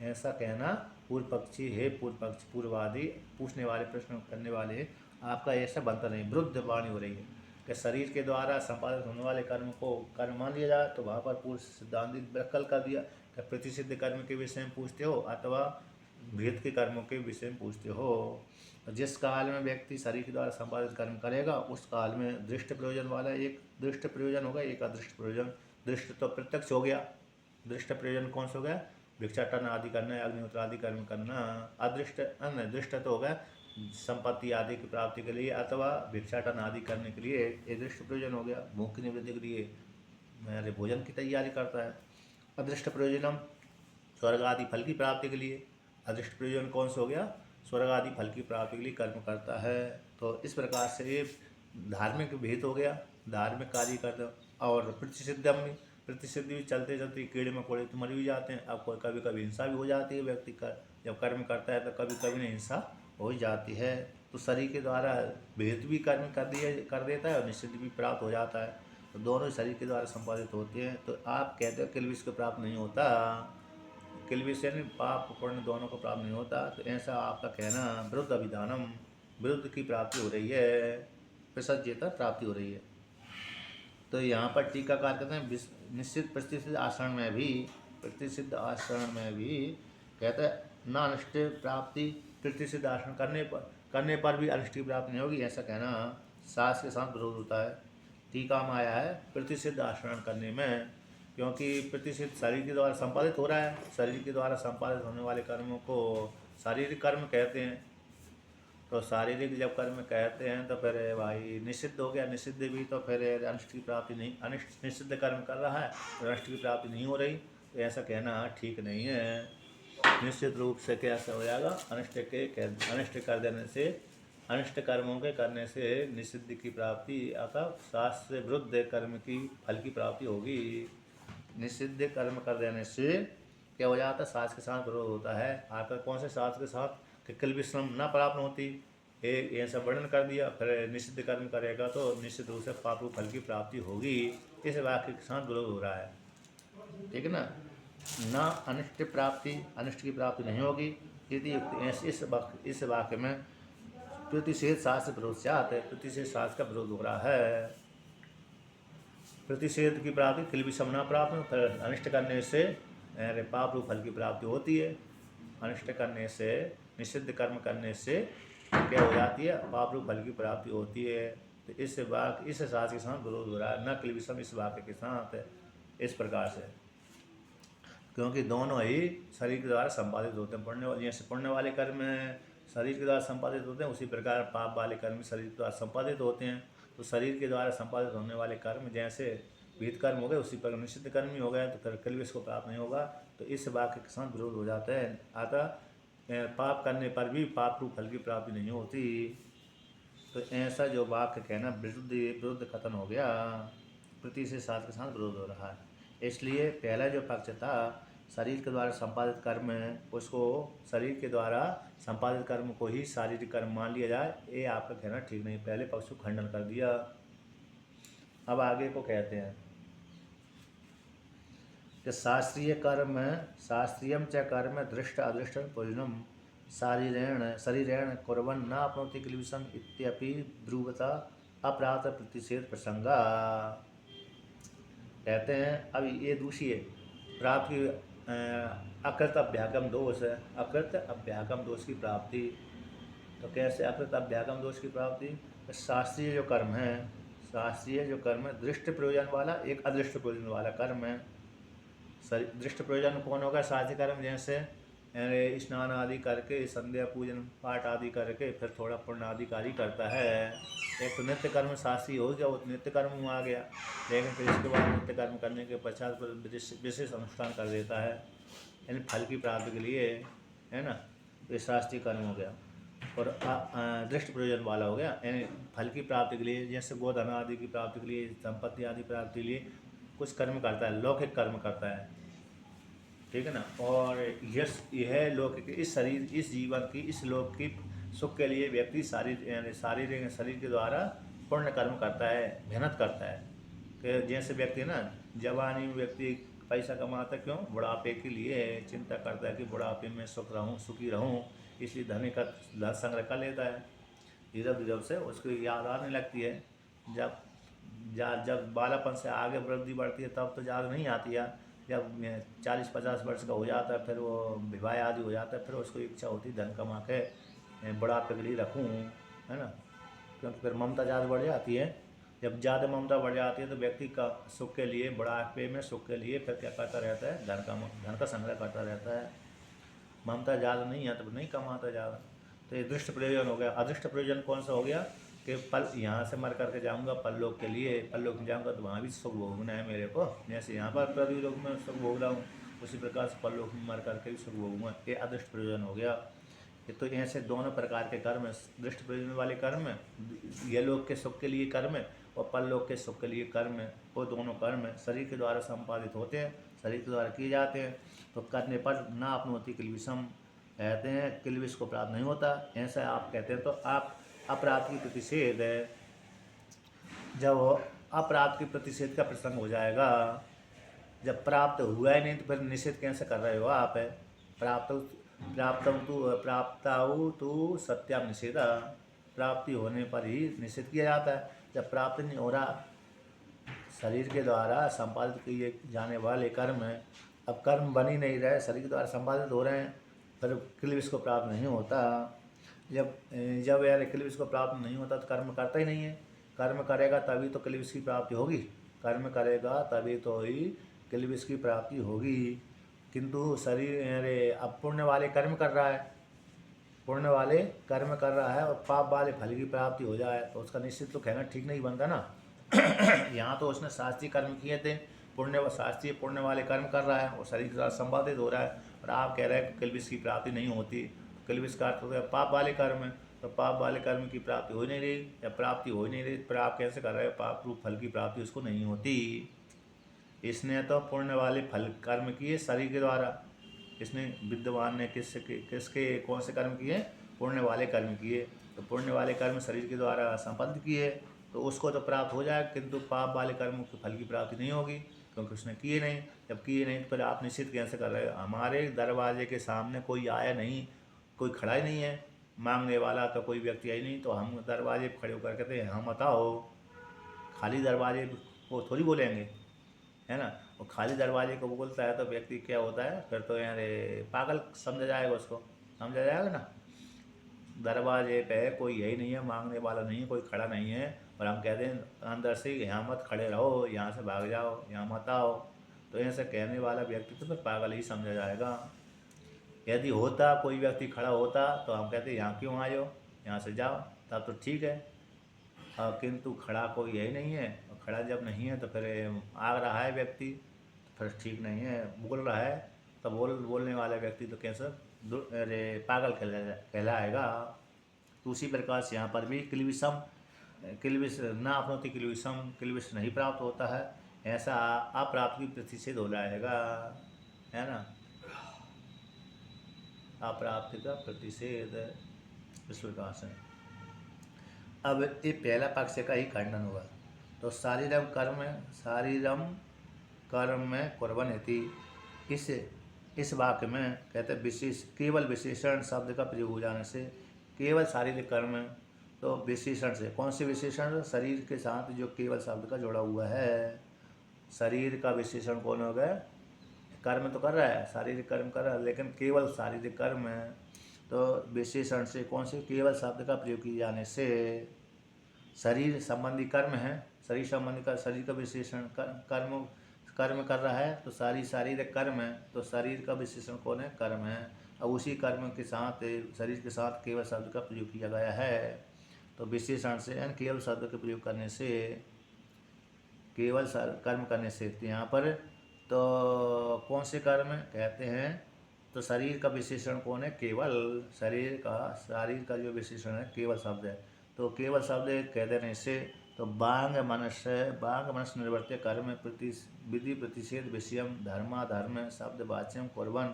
ऐसा कहना पूर्व पक्षी है, पूर्ववादी पूछने वाले, प्रश्न करने वाले, आपका ऐसा बनता नहीं। विरुद्ध वाणी हो रही है कि शरीर के द्वारा संपादित होने वाले कर्म को कर्म मान लिया जाए, तो वहाँ पर पूर्व सिद्धांत विकल्प कर दिया कि प्रतिसिद्ध कर्म के विषय में पूछते हो अथवा भेद के कर्मों के विषय में पूछते हो। जिस काल में व्यक्ति शरीर के द्वारा संपादित कर्म करेगा उस काल में दृष्ट प्रयोजन वाला एक दृष्ट प्रयोजन होगा, एक अदृष्ट प्रयोजन। दृष्ट तो प्रत्यक्ष हो गया, दृष्ट प्रयोजन कौन सा हो गया, भिक्षाटन आदि करना, अग्निहोत्र आदि कर्म करना। अदृष्ट दृष्ट तो होगा संपत्ति आदि की प्राप्ति के लिए अथवा भिक्षाटन आदि करने के लिए, ये दृष्ट प्रयोजन हो गया। भूख की निवृत्ति के लिए मेरे भोजन की तैयारी करता है। अदृष्ट प्रयोजनम स्वर्ग आदि फल की प्राप्ति के लिए, अदृष्ट प्रयोजन कौन सा हो गया, स्वर्ग आदि फल की प्राप्ति के लिए कर्म करता है। तो इस प्रकार से ये धार्मिक भेद हो गया, धार्मिक कार्य करता। और प्रतिसिद्धि भी चलते चलते कीड़े मकोड़े तो मर भी जाते हैं। अब कोई कभी कभी हिंसा भी हो जाती है, व्यक्ति का जब कर्म करता है तो कभी कभी नहीं हिंसा हो जाती है। तो शरीर के द्वारा भेद भी कर्म कर देता है और निषिद्ध भी प्राप्त हो जाता है। तो दोनों शरीर के द्वारा संपादित होते हैं। तो आप कहते हो क्लेश को प्राप्त नहीं होता, किल्बिष यानी पाप पुण्य दोनों को प्राप्त नहीं होता। तो ऐसा आपका कहना विरुद्ध अभिधानम, विरुद्ध की प्राप्ति हो रही है, प्रसज्यता प्राप्ति हो रही है। तो यहाँ पर टीकाकार कहते हैं निश्चित प्रतिसिद्ध आचरण में भी, प्रतिसिद्ध आचरण में भी कहते हैं न अनिष्ट प्राप्ति, प्रतिसिद्ध आचरण करने पर भी अनिष्ट की प्राप्ति नहीं होगी, ऐसा कहना शास्त्र के साथ विरोध होता है। टीका में आया है प्रतिसिद्ध आचरण करने में, क्योंकि प्रतिसिद्ध शरीर के द्वारा संपादित हो रहा है, शरीर के द्वारा संपादित होने वाले कर्मों को शारीरिक कर्म कहते हैं। तो शारीरिक जब कर्म कहते हैं तो फिर भाई निषिद्ध हो गया, निषिद्ध भी तो फिर अनिष्ट की प्राप्ति नहीं, अनिष्ट निषिद्ध कर्म कर रहा है तो अनिष्ट की प्राप्ति नहीं हो रही, तो ऐसा कहना ठीक नहीं है। निश्चित रूप से कैसा हो जाएगा, अनिष्ट कर देने से, अनिष्ट कर्मों के करने से निषिद्ध की प्राप्ति अतः शास्त्र से विरुद्ध कर्म की फल की प्राप्ति होगी। निषिद्ध कर्म कर देने से क्या हो जाता है, शास्त्र के साथ विरोध होता है। आकर कौन से शास्त्र के साथ कि किल्बिषम न प्राप्त होती, एक ऐसा वर्णन कर दिया, फिर निषिद्ध कर्म करेगा तो निश्चित रूप से पाप रूप फल की प्राप्ति होगी, इस वाक्य के साथ विरोध हो रहा है। ठीक है ना, न अनिष्ट प्राप्ति, अनिष्ट की प्राप्ति नहीं होगी यदि इस वाक्य में प्रतिषेध शास्त्र विरोध से आते, प्रतिषेध शास्त्र का विरोध हो रहा है। प्रतिषेध की प्राप्ति किल्बिषम न प्राप्त, फिर अनिष्ट करने से पाप रूप फल की प्राप्ति होती है, अनिष्ट करने से, निषिद्ध कर्म करने से क्या हो जाती है, पाप रूप फल की प्राप्ति होती है। तो इस शास्त्र के साथ विरोध हो रहा है, न किल्बिषम इस वाक्य के साथ इस प्रकार से, क्योंकि दोनों ही शरीर के द्वारा संपादित होते हैं। जैसे पुण्य वाले कर्म शरीर के द्वारा संपादित होते हैं, उसी प्रकार पाप वाले कर्म शरीर के द्वारा संपादित होते हैं। तो शरीर के द्वारा संपादित होने वाले कर्म जैसे विहित कर्म हो गए, उसी प्रकार निषिद्ध कर्म ही हो गए, तो फिर किल्बिष को प्राप्त नहीं होगा। तो इस वाक्य के साथ विरोध हो जाता है। अतः पाप करने पर भी पाप रूप फल की प्राप्ति नहीं होती। तो ऐसा जो वाक्य कहना विरुद्ध कथन हो गया, प्रतिषेध शास्त्र के साथ विरोध हो रहा है। इसलिए पहला जो पक्ष था शरीर के द्वारा संपादित कर्म, उसको शरीर के द्वारा संपादित कर्म को ही शारीरिक कर्म मान लिया जाए, ये आपका कहना ठीक नहीं। पहले पक्ष को खंडन कर दिया। अब आगे को कहते हैं कि शास्त्रीय कर्म, शास्त्रीयम च कर्म दृष्ट अदृष्ट प्रयोजनम शरीरेण कुर्वन् न आपनोति किल्बिषम् इत्यपि ब्रूवता अप्राप्त प्रतिषेध प्रसंगा। कहते हैं अब ये दूसरी प्राप्ति अकृत अभ्यागम दोष है, अकृत अभ्यागम दोष की प्राप्ति। तो कैसे अकृत अभ्यागम दोष की प्राप्ति, शास्त्रीय जो कर्म है, शास्त्रीय जो कर्म है दृष्ट प्रयोजन वाला, एक अदृष्ट प्रयोजन वाला कर्म है। दृष्ट प्रयोजन कौन होगा, शास्त्रीय कर्म जैसे स्नान आदि करके, संध्या पूजन पाठ आदि करके फिर थोड़ा पुण्य आदि कार्य करता है। एक तो नित्य कर्म शास्त्रीय हो गया, वो नित्य कर्म में आ गया, लेकिन फिर इसके बाद नित्य कर्म करने के पश्चात विशेष अनुष्ठान कर देता है, यानी फल की प्राप्ति के लिए, है ना। ये शास्त्रीय कर्म हो गया। और दृष्ट प्रयोजन वाला हो गया, यानी फल की प्राप्ति के लिए, जैसे गोधन आदि की प्राप्ति के लिए, संपत्ति आदि प्राप्ति के लिए कुछ कर्म करता है, लौकिक कर्म करता है, ठीक है ना। और यह लौकिक, इस शरीर, इस जीवन की, इस लोक की सुख के लिए व्यक्ति शारीरिक शरीर के द्वारा पुण्य कर्म करता है, मेहनत करता है। कि जैसे व्यक्ति ना जवानी में व्यक्ति पैसा कमाता, क्यों, बुढ़ापे के लिए चिंता करता है कि बुढ़ापे में सुखी रहूं, इसलिए धन संग्रह कर लेता है। धीरे से उसको याद आने लगती है। जब बालापन से आगे वृद्धि बढ़ती है तब तो याद नहीं आती है। जब 40-50 वर्ष का हो जाता है, फिर वो विवाह आदि हो जाता है, फिर उसको इच्छा होती है धन कमा के बुढ़ापे के लिए रखूँ, है ना। क्योंकि फिर ममता ज़्यादा बढ़ जाती है। जब ज़्यादा ममता बढ़ जाती है तो व्यक्ति का सुख के लिए, बुढ़ापे में सुख के लिए फिर क्या करता रहता है, धन का संग्रह करता रहता है। ममता ज़्यादा नहीं है तो नहीं कमाता ज़्यादा। तो ये दृष्ट प्रयोजन हो गया। अदृष्ट प्रयोजन कौन सा हो गया कि पल यहाँ से मर करके जाऊँगा परलोक के लिए, परलोक में जाऊँगा तो वहाँ भी सुख भोगना है मेरे को, जैसे यहाँ पर पृथ्वी लोक में सुख भोग रहा हूँ, उसी प्रकार से परलोक में मर करके भी सुख भोगूंगा। ये अदृष्ट प्रयोजन हो गया। ये तो ऐसे दोनों प्रकार के कर्म, दृष्ट प्रयोजन वाले कर्म, ये लोक के सुख के लिए कर्म और परलोक के सुख के लिए कर्म, वो दोनों कर्म शरीर के द्वारा संपादित होते हैं, शरीर के द्वारा किए जाते हैं। तो करने पर ना आपनोति किल्बिषम, कहते हैं किल्बिष को प्राप्त नहीं होता, ऐसा आप कहते हैं। तो आप अपराध की प्रतिषेध है, जब अपराध की प्रतिषेध का प्रसंग हो जाएगा जब प्राप्त हुआ ही नहीं तो फिर निषेध कैसे कर रहे हो आप? है प्राप्त प्राप्ताऊ तो सत्याम निषेधा, प्राप्ति होने पर ही निषेध किया जाता है। जब प्राप्त नहीं हो रहा, शरीर के द्वारा संपादित किए जाने वाले कर्म हैं, अब कर्म बन ही नहीं रहे, शरीर के द्वारा संपादित हो रहे हैं, फिर क्लिविश को प्राप्त नहीं होता। जब जब यार क्लिविश को प्राप्त नहीं होता तो कर्म करता ही नहीं है। कर्म करेगा तभी तो क्लिविश की प्राप्ति होगी, कर्म करेगा तभी तो ही क्लिविश की प्राप्ति होगी। किंतु शरीर अरे अब पुण्य वाले कर्म कर रहा है, पुण्य वाले कर्म कर रहा है और पाप वाले फल की प्राप्ति हो जाए तो उसका निश्चित तो कहना ठीक नहीं बनता ना। यहाँ तो उसने शास्त्रीय कर्म किए थे, पुण्य शास्त्रीय पुण्य वाले कर्म कर रहा है और शरीर के साथ संपादित हो रहा है, और आप कह रहे हैं कि किलबिश की प्राप्ति नहीं होती। किलबिश का अर्थ हो गया पाप वाले कर्म है, तो पाप वाले कर्म की प्राप्ति हो नहीं रही या प्राप्ति हो नहीं रही, फिर आप कैसे कर रहे हो? पाप रूप फल की प्राप्ति उसको नहीं होती। इसने तो पुण्य वाले फल कर्म किए शरीर के द्वारा, इसने विद्वान ने किसके कौन से कर्म किए? पुण्य वाले कर्म किए। तो पुण्य वाले कर्म शरीर के द्वारा संपन्न किए तो उसको तो प्राप्त हो जाए, किंतु पाप वाले कर्म के फल की प्राप्ति नहीं होगी क्योंकि उसने किए नहीं। जब किए नहीं तो फिर आप निश्चित कैसे कर रहे हो? हमारे दरवाजे के सामने कोई आया नहीं, कोई खड़ा ही नहीं है मांगने वाला, तो कोई व्यक्ति आई नहीं, तो हम दरवाजे पर खड़े होकर कहते हैं हम बताओ। खाली दरवाजे को थोड़ी बोलेंगे, है ना। और खाली दरवाजे को बोलता है तो व्यक्ति क्या होता है फिर तो यार पागल समझा जाएगा, उसको समझा जाएगा ना। दरवाजे पे कोई यही नहीं है, मांगने वाला नहीं है, कोई खड़ा नहीं है, और हम कहते हैं अंदर से यहाँ मत खड़े रहो, यहाँ से भाग जाओ, यहाँ मत आओ, तो ऐसे कहने वाला व्यक्ति तो फिर पागल ही समझा जाएगा। यदि होता कोई व्यक्ति खड़ा होता तो हम कहते यहाँ क्यों आए हो, यहाँ से जाओ, तब तो ठीक है। किंतु खड़ा कोई यही नहीं है, और खड़ा जब नहीं है तो फिर आ रहा है व्यक्ति, फिर ठीक नहीं है। बोल रहा है तो बोलने वाला व्यक्ति तो कैसे अरे पागल कहलाएगा। तो उसी प्रकार से यहाँ पर भी किलविश ना अपनोति किलविश नहीं प्राप्त होता है, ऐसा अप्राप्त की प्रतिषेध हो जाएगा, है ना। अप्राप्ति का प्रतिषेध इस प्रकार से। अब ये पहला पक्ष का ही खंडन हुआ। तो शारीरम कर्म में कुर्वन्ति, इस वाक्य में कहते केवल विशेषण शब्द का प्रयोग हो जाने से केवल शारीरिक कर्म है। तो विशेषण से कौन से विशेषण? शरीर के साथ जो केवल शब्द का जोड़ा हुआ है, शरीर का विशेषण कौन हो गया? कर्म तो कर रहा है, शारीरिक कर्म कर रहा है, लेकिन केवल शारीरिक कर्म है। तो विशेषण से कौन से? केवल शब्द का प्रयोग किए जाने से शरीर संबंधी कर्म है, शरीर संबंधी का शरीर का विशेषण कर्म कर रहा है, तो शारीरिक कर्म है, तो शरीर का विशेषण कौन है? कर्म है। अब उसी कर्म के साथ शरीर के साथ केवल शब्द का प्रयोग किया गया है। तो विशेषण से यानी केवल शब्द का प्रयोग करने से, केवल कर्म करने से यहाँ पर तो कौन से कर्म कहते हैं? तो शरीर का विशेषण कौन है? केवल शरीर का जो विशेषण है केवल शब्द है। तो केवल शब्द कह देने से तो बांग मनस निर्वर्त्य कर्म विधि प्रतिषेध विषयम धर्माधर्म शब्द वाच्यम कुर्वन्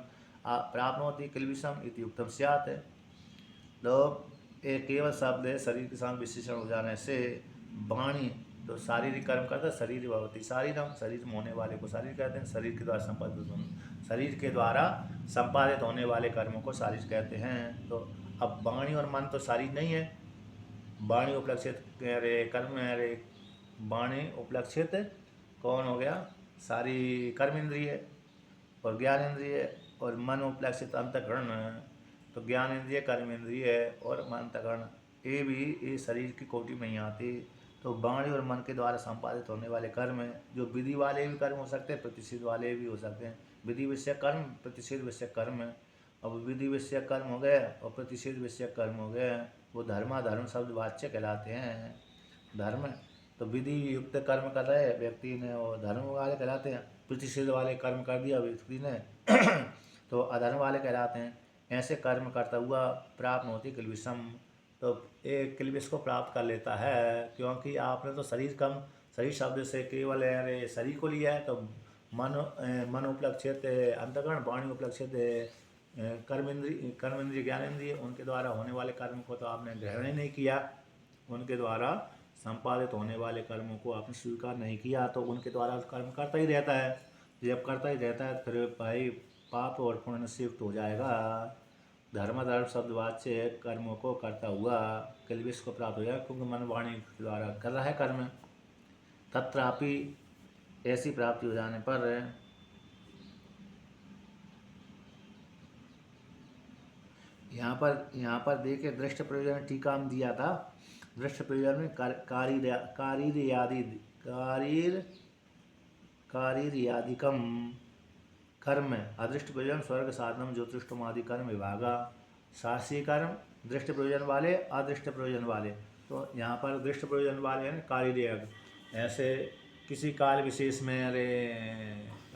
प्राप्नोति किलबिषम इति उक्तम स्यात्। तो एक केवल शब्द है, शरीर के साथ विशेषण हो जाने से वाणी तो शारीरिक कर्म करता है, शरीर भवति शारीरम, शरीर में होने वाले को शरीर कहते हैं, शरीर के द्वारा संपादित होने वाले कर्मों को शारीर कहते हैं। तो अब वाणी और मन तो शारीर नहीं है, वाणी उपलक्षित कर्म वाणी उपलक्षित कौन हो गया? सारी कर्म इंद्रिय और ज्ञान इंद्रिय, और मन उपलक्षित अंतःकरण, तो ज्ञान इंद्रिय, कर्म इंद्रिय और मन अंतःकरण ये शरीर की कोटि में ही आती। तो वाणी और मन के द्वारा संपादित होने वाले कर्म हैं, जो विधि वाले भी कर्म हो सकते हैं, प्रतिषेध वाले भी हो सकते हैं। विधि विषय कर्म, प्रतिषेध विषय कर्म है। अब विधि विषय कर्म हो गए और प्रतिषेध विषय कर्म हो गए, वो धर्माधर्म शब्द वाच्य कहलाते हैं। धर्म तो विधि युक्त कर्म कर रहे व्यक्ति ने, वो धर्म वाले कहलाते हैं। प्रतिषेध वाले कर्म कर दिया व्यक्ति ने तो अधर्म वाले कहलाते हैं। ऐसे कर्म करता हुआ प्राप्त होती किलबिषम, तो एक किलबिष को प्राप्त कर लेता है, क्योंकि आपने तो शरीर शब्द से केवल शरीर को लिया है। तो मन उपलक्षित अंतःकरण, वाणी उपलक्षित कर्म इंद्रिय ज्ञान इंद्रिय, उनके द्वारा होने वाले कर्म को तो आपने ग्रहण ही नहीं किया, उनके द्वारा संपादित होने वाले कर्मों को आपने स्वीकार नहीं किया, तो उनके द्वारा कर्म करता ही रहता है। जब करता ही रहता है तो फिर भाई पाप और पुण्य शिफ्ट हो जाएगा। धर्म शब्दवाद से कर्मों को करता हुआ कलविश को प्राप्त हो जाएगा, क्योंकि मन वाणी द्वारा कर रहा है कर्म। तत्रापि ऐसी प्राप्ति हो जाने पर यहाँ पर देखिए दृष्ट प्रयोजन टीका में दिया था। दृष्ट प्रयोजन में कारीर्यादिकम कर्म, अदृष्ट प्रयोजन स्वर्ग साधनम ज्योतिष्टम आदि कर्म विभागा। शास्त्रीय कर्म दृष्ट प्रयोजन वाले, अदृष्ट प्रयोजन वाले। तो यहाँ पर दृष्ट प्रयोजन वाले हैं कारीर्यज्ञ। ऐसे किसी काल विशेष में, अरे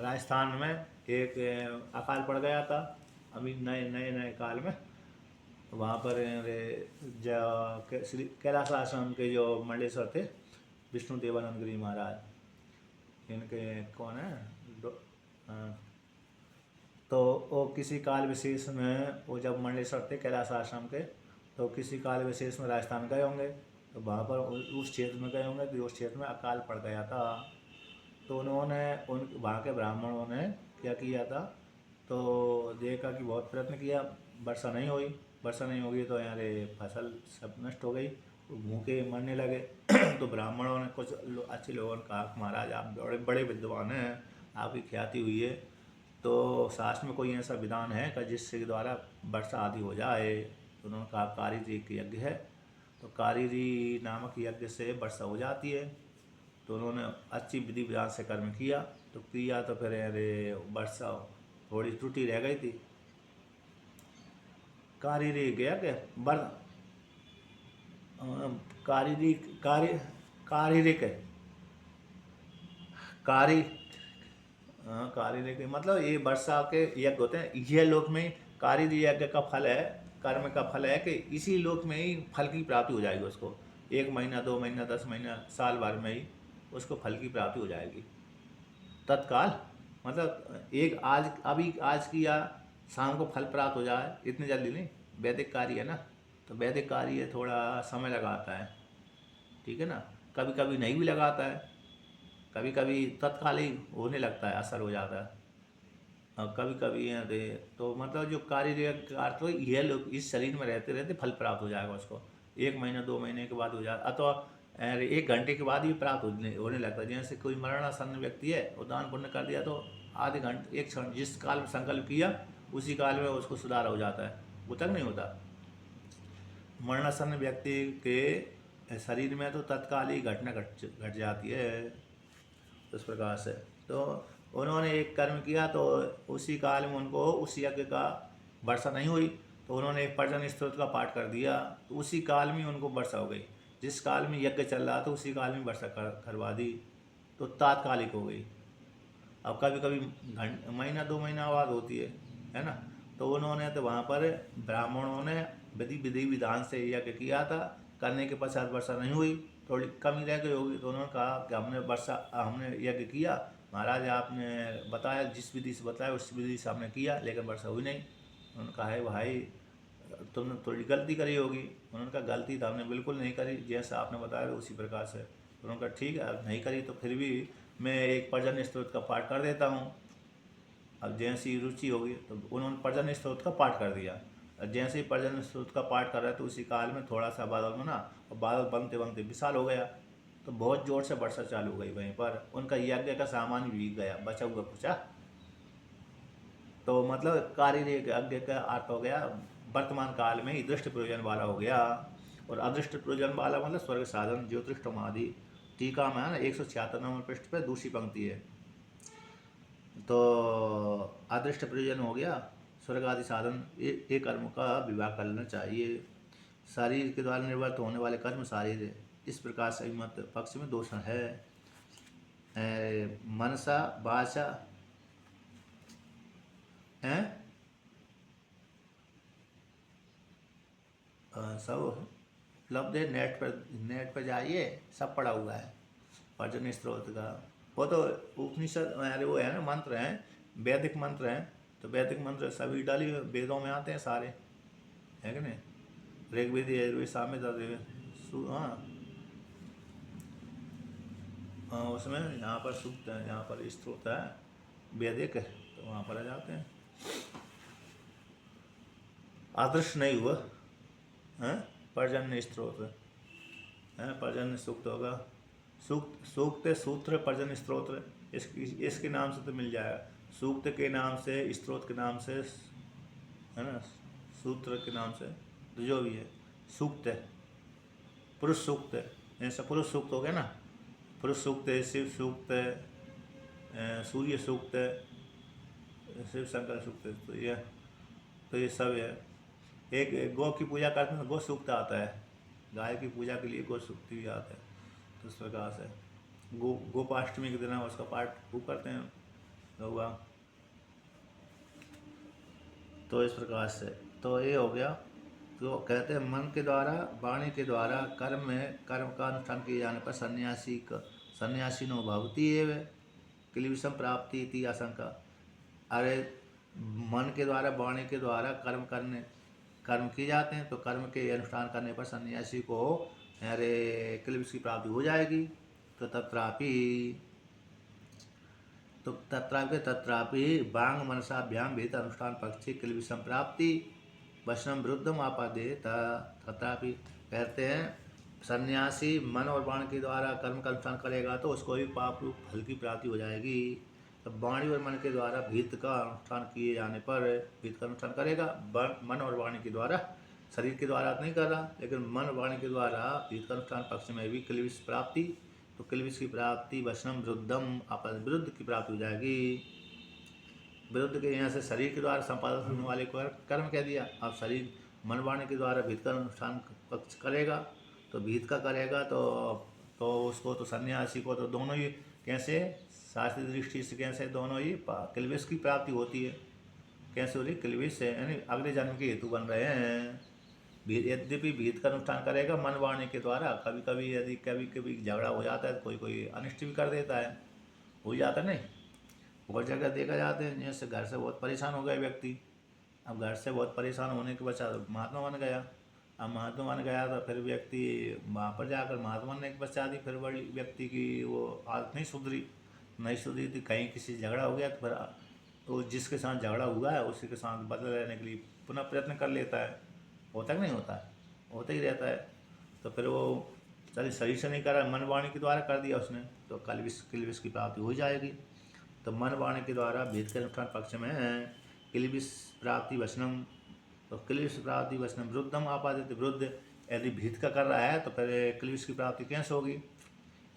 राजस्थान में एक अकाल पड़ गया था अभी नए काल में। वहाँ पर श्री कैलाश आश्रम के जो मंडलेश्वर थे विष्णु देवानंद गिरी महाराज, इनके कौन है तो वो किसी काल विशेष में, वो जब मंडलेश्वर थे कैलाश आश्रम के, तो किसी काल विशेष में राजस्थान गए होंगे, तो वहाँ पर उस क्षेत्र में गए होंगे, तो उस क्षेत्र में अकाल पड़ गया था। तो उन्होंने उन वहाँ के ब्राह्मणों ने क्या किया था, तो देखा कि बहुत प्रयत्न किया, वर्षा नहीं हुई। वर्षा नहीं होगी तो यार फसल सब नष्ट हो गई, तो भूखे मरने लगे। तो ब्राह्मणों ने कुछ अच्छे लोगों ने कहा महाराज आप बड़े बड़े विद्वान हैं, आपकी ख्याति हुई है, तो शास्त्र में कोई ऐसा विधान है कि जिसके द्वारा वर्षा आदि हो जाए। तो उन्होंने कहा कारीरी एक यज्ञ है, तो कारीरी नामक यज्ञ से वर्षा हो जाती है। तो उन्होंने अच्छी विधि विधान से कर्म किया, तो फिर अरे वर्षा थोड़ी त्रुटि रह गई थी। कारीरी गया क्या बर कारीरी कार्य कारीरिक है कार्य के मतलब ये वर्षा के यज्ञ होते हैं। यह लोक में कार्य यज्ञ का फल है, कर्म का फल है कि इसी लोक में ही फल की प्राप्ति हो जाएगी उसको। 1 महीना 2 महीना 10 महीना साल भर में ही उसको फल की प्राप्ति हो जाएगी तत्काल। मतलब एक आज किया शाम को फल प्राप्त हो जाए, इतनी जल्दी नहीं। वैदिक कार्य है ना, तो वैदिक कार्य थोड़ा समय लगाता है, ठीक है ना। कभी कभी नहीं भी लगाता है, कभी कभी तत्काल ही होने लगता है, असर हो जाता है। और कभी कभी तो मतलब जो कार्य तो यह लोग इस शरीर में रहते रहते फल प्राप्त हो जाएगा उसको। 1 महीना 2 महीने के बाद हो जाए, अथवा 1 घंटे के बाद ही प्राप्त होने लगता है। जैसे कोई मरणासन्न व्यक्ति है, वो दान पुण्य कर दिया तो आधे घंटे 1 क्षण जिस काल में संकल्प किया उसी काल में उसको सुधार हो जाता है, वो तक नहीं होता। मरणासन्न व्यक्ति के शरीर में तो तत्काल ही घटना घट जाती है उस प्रकार से। तो उन्होंने एक कर्म किया, तो उसी काल में उनको उस यज्ञ का वर्षा नहीं हुई, तो उन्होंने एक पर्जन्य स्तोत्र का पाठ कर दिया, तो उसी काल में उनको वर्षा हो गई। जिस काल में यज्ञ चल रहा था उसी काल में वर्षा करवा दी, तो तात्कालिक हो गई। अब कभी कभी महीना 2 महीना बाद होती है ना। तो उन्होंने तो वहाँ पर ब्राह्मणों ने विधि विधान से यज्ञ किया था, करने के पश्चात वर्षा नहीं हुई, थोड़ी कमी रह गई होगी। तो उन्होंने कहा कि हमने यज्ञ किया महाराज, आपने बताया जिस विधि से बताया उस विधि से हमने किया, लेकिन वर्षा हुई नहीं। उन्होंने कहा है भाई तुमने थोड़ी गलती करी होगी। उन्होंने कहा गलती तो हमने बिल्कुल नहीं करी, जैसा आपने बताया उसी प्रकार से। उन्होंने कहा ठीक है नहीं करी तो फिर भी मैं एक पर्जन्य स्तोत्र का पाठ कर देता हूँ। अब जैसी रुचि होगी, तो उन्होंने पर्जन्य स्तोत्र का पाठ कर दिया। जैसे ही पर्जन्य स्तोत्र का पाठ कर रहे तो उसी काल में थोड़ा सा बादल बना, और बादल बनते बनते विशाल हो गया, तो बहुत जोर से वर्षा चालू हो गई। वहीं पर उनका यज्ञ का सामान भी भीग गया, बचा हुआ कुछ। तो मतलब कार्य यज्ञ का अर्थ हो गया वर्तमान काल में ही दृष्ट प्रयोजन वाला हो गया। और अदृष्ट प्रयोजन वाला मतलब स्वर्ग साधन ज्योतिष्टम आदि। टीका में है ना 176 नंबर पृष्ठ पे दूसरी पंक्ति है। तो अदृष्ट प्रयोजन हो गया स्वर्ग आदि साधन, ये कर्म का विवाह कर लेना चाहिए। शरीर के द्वारा निर्वर्त होने वाले कर्म शारीर, इस प्रकार से मत पक्ष में दोषण है। मनसा वाचा हैं सब उपलब्ध है, नेट पर जाइए, सब पड़ा हुआ है पर्जन्य स्त्रोत का। वो तो उपनिषद वो है ना, मंत्र हैं, वैदिक मंत्र हैं, तो वैदिक मंत्र सभी डाली वेदों में आते हैं सारे, है कि नहीं। ऋग्वेद यजुर्वेद सामवेद, हाँ उसमें यहाँ पर सूक्त है, यहाँ पर स्त्रोत है, वैदिक तो वहाँ पर आ जाते हैं। आदर्श नहीं हुआ है पर्जन्य स्त्रोत है, पर्जन्य सूक्त होगा, सूक्त सूत्र पर्जन्य स्त्रोत्र, इसके नाम से तो मिल जाएगा। सूक्त के नाम से, स्त्रोत के नाम से, है ना, सूत्र के नाम से, तो जो भी है सूक्त है, पुरुष सूक्त है, ऐसा पुरुष सूक्त हो गया ना, पुरुष सूक्त है, शिव सूक्त है, सूर्य सूक्त है, शिव शंकर सूक्त है, तो ये सब है। एक गौ की पूजा करते हैं तो गौ सूक्त आता है, गाय की पूजा के लिए गौ सूक्त भी आता है। तो इस प्रकार से गोपाष्टमी के दिन उसका पाठ खूब करते हैं लोग। तो इस प्रकार से तो ये हो गया। तो कहते हैं मन के द्वारा, वाणी के द्वारा कर्म का अनुष्ठान किए जाने पर सन्यासी नो भवती एवं क्लीविषम प्राप्ति इति आशंका। अरे मन के द्वारा, वाणी के द्वारा कर्म किए जाते हैं, तो कर्म के अनुष्ठान करने पर सन्यासी को अरे क्लीविष की प्राप्ति हो जाएगी। तो तत्रापि वांग मनसाभ्याम भेद अनुष्ठान पक्षी क्लीविषम प्राप्ति वचनम विरुद्धम आपादे। तत्रापि कहते हैं सन्यासी मन और वाणी के द्वारा कर्म का अनुष्ठान करेगा तो उसको भी पाप रूप फल की प्राप्ति हो जाएगी। तो वाणी और मन के द्वारा भीत का अनुष्ठान किए जाने पर, भीत का अनुष्ठान करेगा मन और वाणी के द्वारा, शरीर के द्वारा नहीं कर रहा, लेकिन मन वाणी के द्वारा भीत का अनुष्ठान पक्ष में भी क्लीविष प्राप्ति, तो क्लीविष की प्राप्ति वचनम विरुद्धम आपस विरुद्ध की प्राप्ति हो जाएगी। विरुद्ध के यहाँ से शरीर के द्वारा संपादन होने वाले को कर्म कह दिया। अब शरीर मन वाणी के द्वारा भीत का अनुष्ठान पक्ष करेगा, तो भीत का करेगा तो उसको, तो सन्यासी को तो दोनों ही कैसे, शास्त्रीय दृष्टि से कैसे दोनों ही क्लीविष की प्राप्ति होती है। कैसे हो रही, क्लीविष है, यानी अगले जन्म के हेतु बन रहे हैं। यद्यपि भीत का अनुष्ठान करेगा मन वाणी के द्वारा, कभी कभी यदि कभी झगड़ा हो जाता है तो कोई अनिष्ट भी कर देता है, हो जाता है नहीं। बहुत जगह देखा जाते हैं, जैसे घर से बहुत परेशान हो गए व्यक्ति, अब घर से बहुत परेशान होने के पश्चात महात्मा बन गया। अब महात्मा बन गया तो फिर व्यक्ति वहाँ पर जाकर महात्मा बनने के पश्चात ही फिर बड़ी व्यक्ति की वो आदत नहीं सुधरी थी, कहीं किसी झगड़ा हो गया तो फिर तो जिसके साथ झगड़ा हुआ है उसी के साथ बदला लेने के लिए पुनः प्रयत्न कर लेता है। होता कि नहीं होता है, होता ही रहता है। तो फिर वो चलिए शरीर से नहीं कर रहा, मन वाणी के द्वारा कर दिया उसने, तो क्लीविष की प्राप्ति हो जाएगी। तो मन वाणी के द्वारा भेद के अनुष्ठान पक्ष में क्लीविष प्राप्ति वचनम, तो क्लीविष प्राप्ति वचनम विरुद्धम आपादित, विरुद्ध यदि भीत का कर रहा है तो फिर क्लीविष की प्राप्ति कैसे होगी।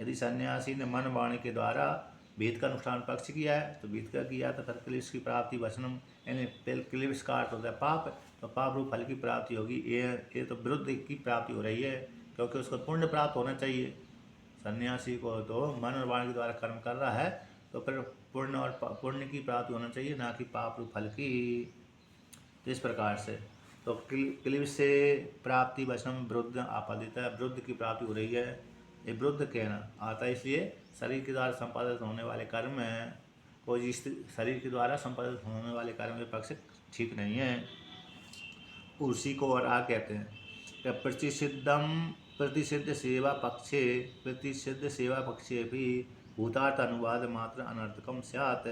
यदि सन्यासी ने मन वाणी के द्वारा भीत का अनुष्ठान पक्ष किया है, तो भीत का किया तो फिर क्लीविष की प्राप्ति वचनम, यानी क्लीविष का अर्थ होता है पाप, तो पाप रूप फल की प्राप्ति होगी। ये तो विरुद्ध की प्राप्ति हो रही है, क्योंकि उसको पुण्य प्राप्त होना चाहिए। सन्यासी को तो मन और वाणी के द्वारा कर्म कर रहा है तो फिर पुण्य की प्राप्ति होना चाहिए, ना कि पाप रूप फल की। तो इस प्रकार से तो क्लीविष से प्राप्ति वचनम विरुद्ध आपादित है, विरुद्ध की प्राप्ति हो रही है। ये विरुद्ध कहना आता है, इसलिए शरीर के द्वारा संपादित होने वाले कर्म है, कोई शरीर के द्वारा संपादित होने वाले कर्म के पक्ष ठीक नहीं है। उसी को और आ कहते हैं कि प्रतिषिद्ध सेवा पक्षे भी भूतार्थ अनुवाद मात्र अनर्थकम स्यात्।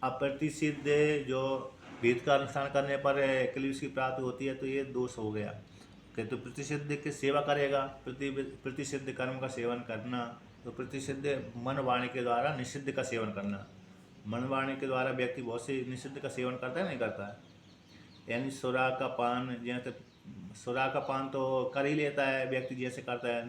अप्रतिषिद्ध जो भीत का अनुष्ठान करने पर क्लीविष की प्राप्ति होती है, तो ये दोष हो गया कि तो प्रतिषिद्ध की सेवा करेगा, प्रतिषिद्ध कर्म का सेवन करना, तो प्रतिषिद्ध मन वाणी के द्वारा निषिद्ध का सेवन करना। मन वाणी के द्वारा व्यक्ति बहुत से निषिद्ध का सेवन करता है, नहीं करता है, यानी सुरा का पान, जैसे सुरा का पान तो कर ही लेता है व्यक्ति, जैसे करता है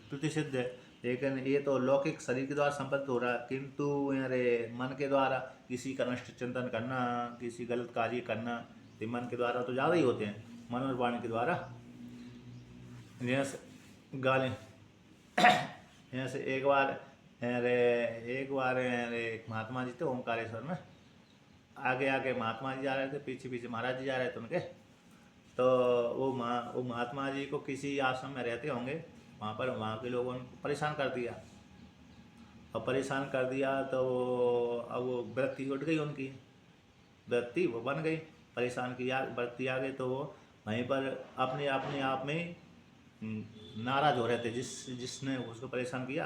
प्रतिषिद्ध, लेकिन ये तो लौकिक शरीर के द्वारा संपत्त हो रहा है। किंतु अरे मन के द्वारा किसी का नष्ट चिंतन करना, किसी गलत कार्य करना, तो मन के द्वारा तो ज़्यादा ही होते हैं, मन और वाणी के द्वारा। जैसे गाली जैसे एक बार एक महात्मा जी थे ओंकारेश्वर में, आगे महात्मा जी जा रहे थे, पीछे महाराज जी जा रहे थे उनके। तो वो महात्मा जी को किसी आश्रम में रहते होंगे, वहाँ के लोगों ने परेशान कर दिया, और परेशान कर दिया तो अब वो वृत्ति उठ गई, उनकी वृत्ति वो बन गई, परेशान किया, वृत्ति आ गई, तो वो वहीं पर अपने आप में नाराज हो रहे थे, जिसने उसको परेशान किया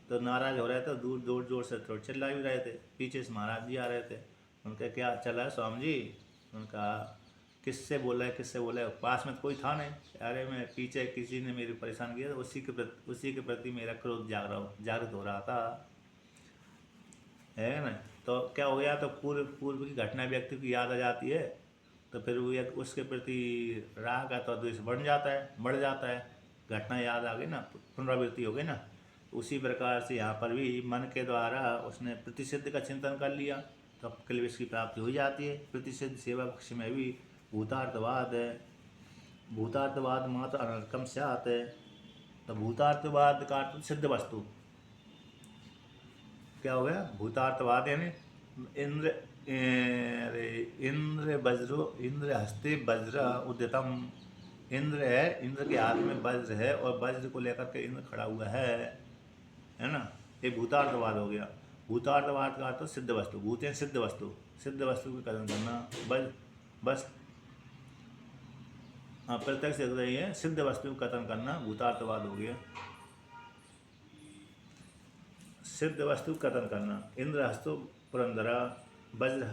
तो नाराज हो रहे थे, दूर जोर जोर से थोड़ा चिल्ला भी रहे थे। पीछे से महाराज जी आ रहे थे। उनका क्या चला है स्वामी जी? उनका किससे बोला है, किससे बोला है? पास में तो कोई था नहीं। अरे मैं पीछे किसी ने मेरी परेशान किया, तो उसी के प्रति मेरा क्रोध जागृत हो रहा था, है ना। तो क्या हो गया, तो पूर्व पूर्व की घटना व्यक्ति की याद आ जाती है, तो फिर वो उसके प्रति राग का तो द्वेष बढ़ जाता है। घटना याद आ गई ना, पुनरावृत्ति हो गई ना। उसी प्रकार से यहाँ पर भी मन के द्वारा उसने प्रतिसिद्ध का चिंतन कर लिया, तो क्लेश की प्राप्ति हो जाती है। प्रतिसिद्ध सेवा पक्ष में भी भूतार्थवाद है। भूतार्थवाद मात्र अनर्थकम स्यात् है। तो भूतार्थवाद का अर्थ सिद्ध वस्तु क्या हो गया? भूतार्थवाद यानी इंद्र इंद्र हस्ते वज्र उद्यतम। इंद्र है, इंद्र के हाथ में वज्र है और वज्र को लेकर के इंद्र खड़ा हुआ है ना। ये भूतार्थवाद हो गया। भूतार्थवाद का अर्थ सिद्ध वस्तु। भूत है सिद्ध वस्तु, सिद्ध वस्तु की कथन करना। बस हाँ, प्रत्यक्ष दिख रही है, सिद्ध वस्तु का कथन करना भूतार्थवाद हो गया। सिद्ध वस्तु कथन करना। इंद्र हस्तो पुरंदरा वज्र,